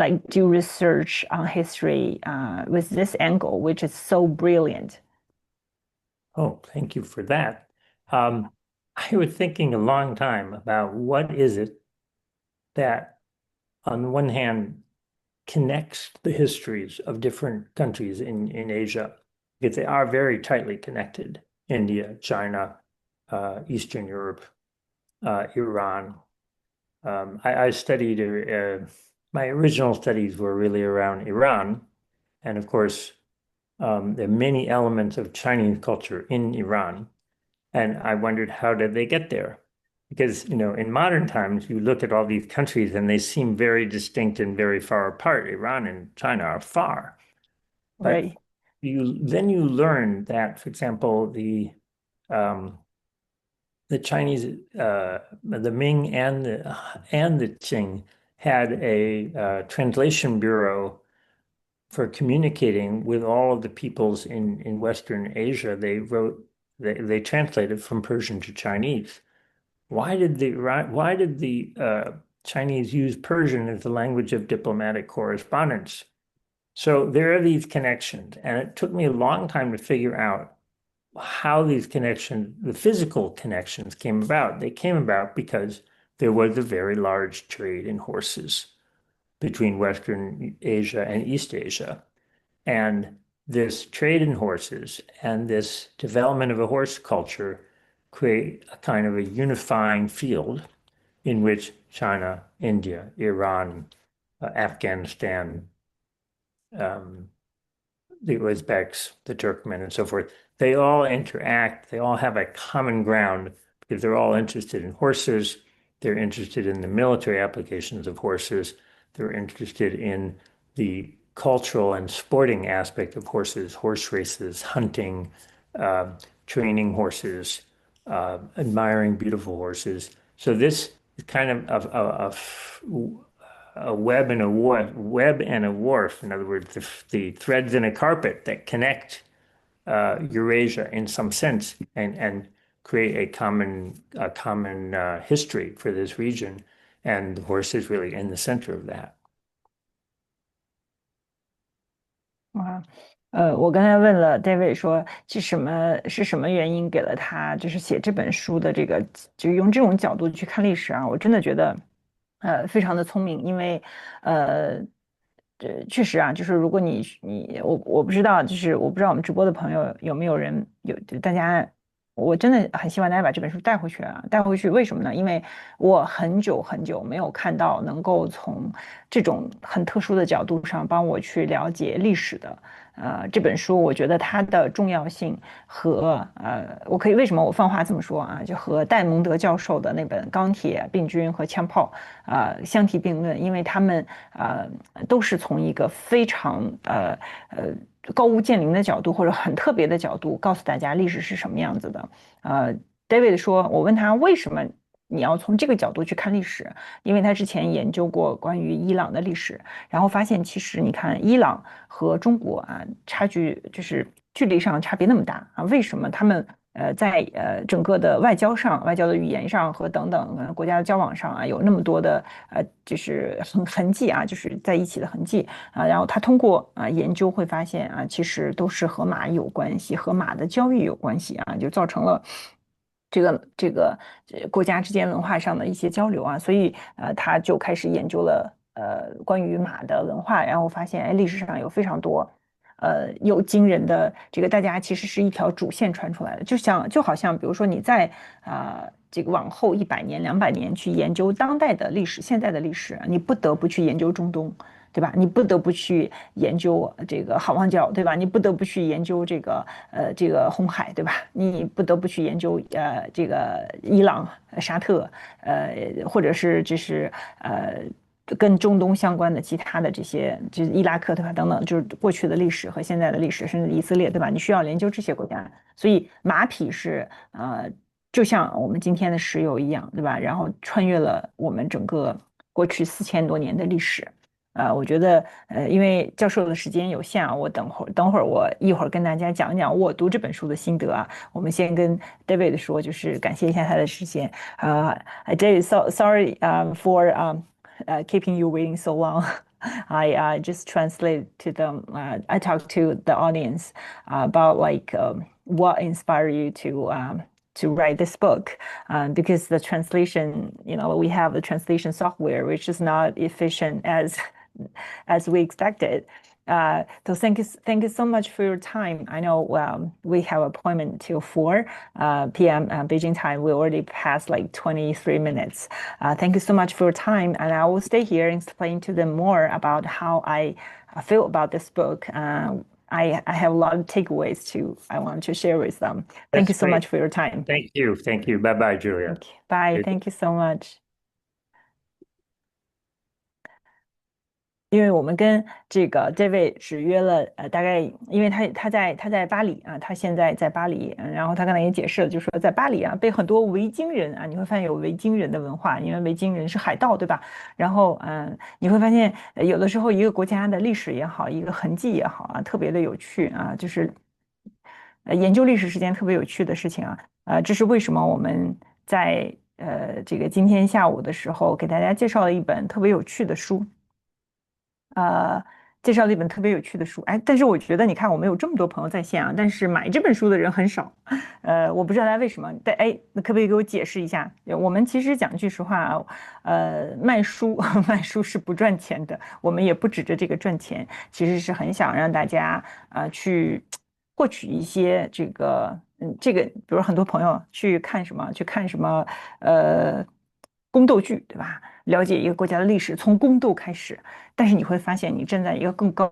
like do research on history with this angle, which is so brilliant. Oh, thank you for that. I was thinking a long time about what is it that, on the one hand, connects the histories of different countries in Asia, because they are very tightly connected. India, China, Eastern Europe, Iran. I studied, my original studies were really around Iran. And of course, there are many elements of Chinese culture in Iran. And I wondered, how did they get there? Because, in modern times, you look at all these countries and they seem very distinct and very far apart. Iran and China are far. But Right. then you learn that, for example, the Chinese, the Ming and the Qing had a translation bureau for communicating with all of the peoples in Western Asia. They translated from Persian to Chinese. Why did the Chinese use Persian as the language of diplomatic correspondence? So there are these connections, and it took me a long time to figure out how these connections, the physical connections, came about. They came about because there was a very large trade in horses between Western Asia and East Asia. And this trade in horses and this development of a horse culture create a kind of a unifying field in which China, India, Iran, Afghanistan, the Uzbeks, the Turkmen, and so forth, they all interact, they all have a common ground because they're all interested in horses, they're interested in the military applications of horses, they're interested in the cultural and sporting aspect of horses, horse races, hunting, training horses, admiring beautiful horses. So this is kind of a web and a wharf. In other words, the threads in a carpet that connect Eurasia in some sense and create a common history for this region. And the horse is really in the center of that. 哇，我刚才问了 David 说，是什么原因给了他就是写这本书的这个，就用这种角度去看历史啊？我真的觉得，非常的聪明，因为，确实啊，就是如果我不知道，就是我不知道我们直播的朋友有没有人大家。我真的很希望大家把这本书带回去啊，带回去为什么呢？因为我很久很久没有看到能够从这种很特殊的角度上帮我去了解历史的。这本书我觉得它的重要性和我可以为什么我放话这么说啊？就和戴蒙德教授的那本《钢铁、病菌和枪炮》相提并论，因为他们都是从一个非常高屋建瓴的角度或者很特别的角度告诉大家历史是什么样子的。David 说，我问他为什么你要从这个角度去看历史，因为他之前研究过关于伊朗的历史，然后发现其实你看伊朗和中国啊，差距就是距离上差别那么大啊，为什么他们在整个的外交上、外交的语言上和等等国家的交往上啊，有那么多的就是痕迹啊，就是在一起的痕迹啊。然后他通过研究会发现啊，其实都是和马有关系，和马的交易有关系啊，就造成了这个国家之间文化上的一些交流啊，所以他就开始研究了关于马的文化，然后发现历史上有非常多。有惊人的这个，大家其实是一条主线传出来的，就好像比如说你在这个往后100年、200年去研究当代的历史、现代的历史，你不得不去研究中东，对吧？你不得不去研究这个好望角，对吧？你不得不去研究这个红海，对吧？你不得不去研究这个伊朗、沙特，或者是就是跟中东相关的其他的这些，就是伊拉克对吧？等等，就是过去的历史和现在的历史，甚至以色列对吧？你需要研究这些国家，所以马匹是就像我们今天的石油一样，对吧？然后穿越了我们整个过去4000多年的历史。我觉得因为教授的时间有限啊，我等会儿我一会儿跟大家讲一讲我读这本书的心得啊。我们先跟 David 说，就是感谢一下他的时间。David, sorry for keeping you waiting so long. I just translate to them. I talk to the audience about like what inspired you to write this book, because the translation, we have the translation software which is not efficient as we expected. So thank you so much for your time. I know we have appointment till 4 p.m. Beijing time. We already passed like 23 minutes. Thank you so much for your time, and I will stay here and explain to them more about how I feel about this book. I have a lot of takeaways I want to share with them. Thank you That's so great. much for your time. Thank you. Thank you. Bye-bye, Julia. Okay, bye. Good. Thank you so much. 因为我们跟这个 David 只约了大概，因为他在巴黎啊，他现在在巴黎，然后他刚才也解释了，就是说在巴黎啊，被很多维京人啊，你会发现有维京人的文化，因为维京人是海盗，对吧？然后你会发现有的时候一个国家的历史也好，一个痕迹也好啊，特别的有趣啊，就是研究历史是件特别有趣的事情啊，这是为什么我们在这个今天下午的时候给大家介绍了一本特别有趣的书。介绍了一本特别有趣的书，哎，但是我觉得你看我们有这么多朋友在线啊，但是买这本书的人很少，我不知道大家为什么，但哎，那可不可以给我解释一下？我们其实讲句实话啊，卖书卖书是不赚钱的，我们也不指着这个赚钱，其实是很想让大家去获取一些这个，比如很多朋友去看什么，宫斗剧，对吧？了解一个国家的历史，从宫斗开始。但是你会发现，你站在一个更高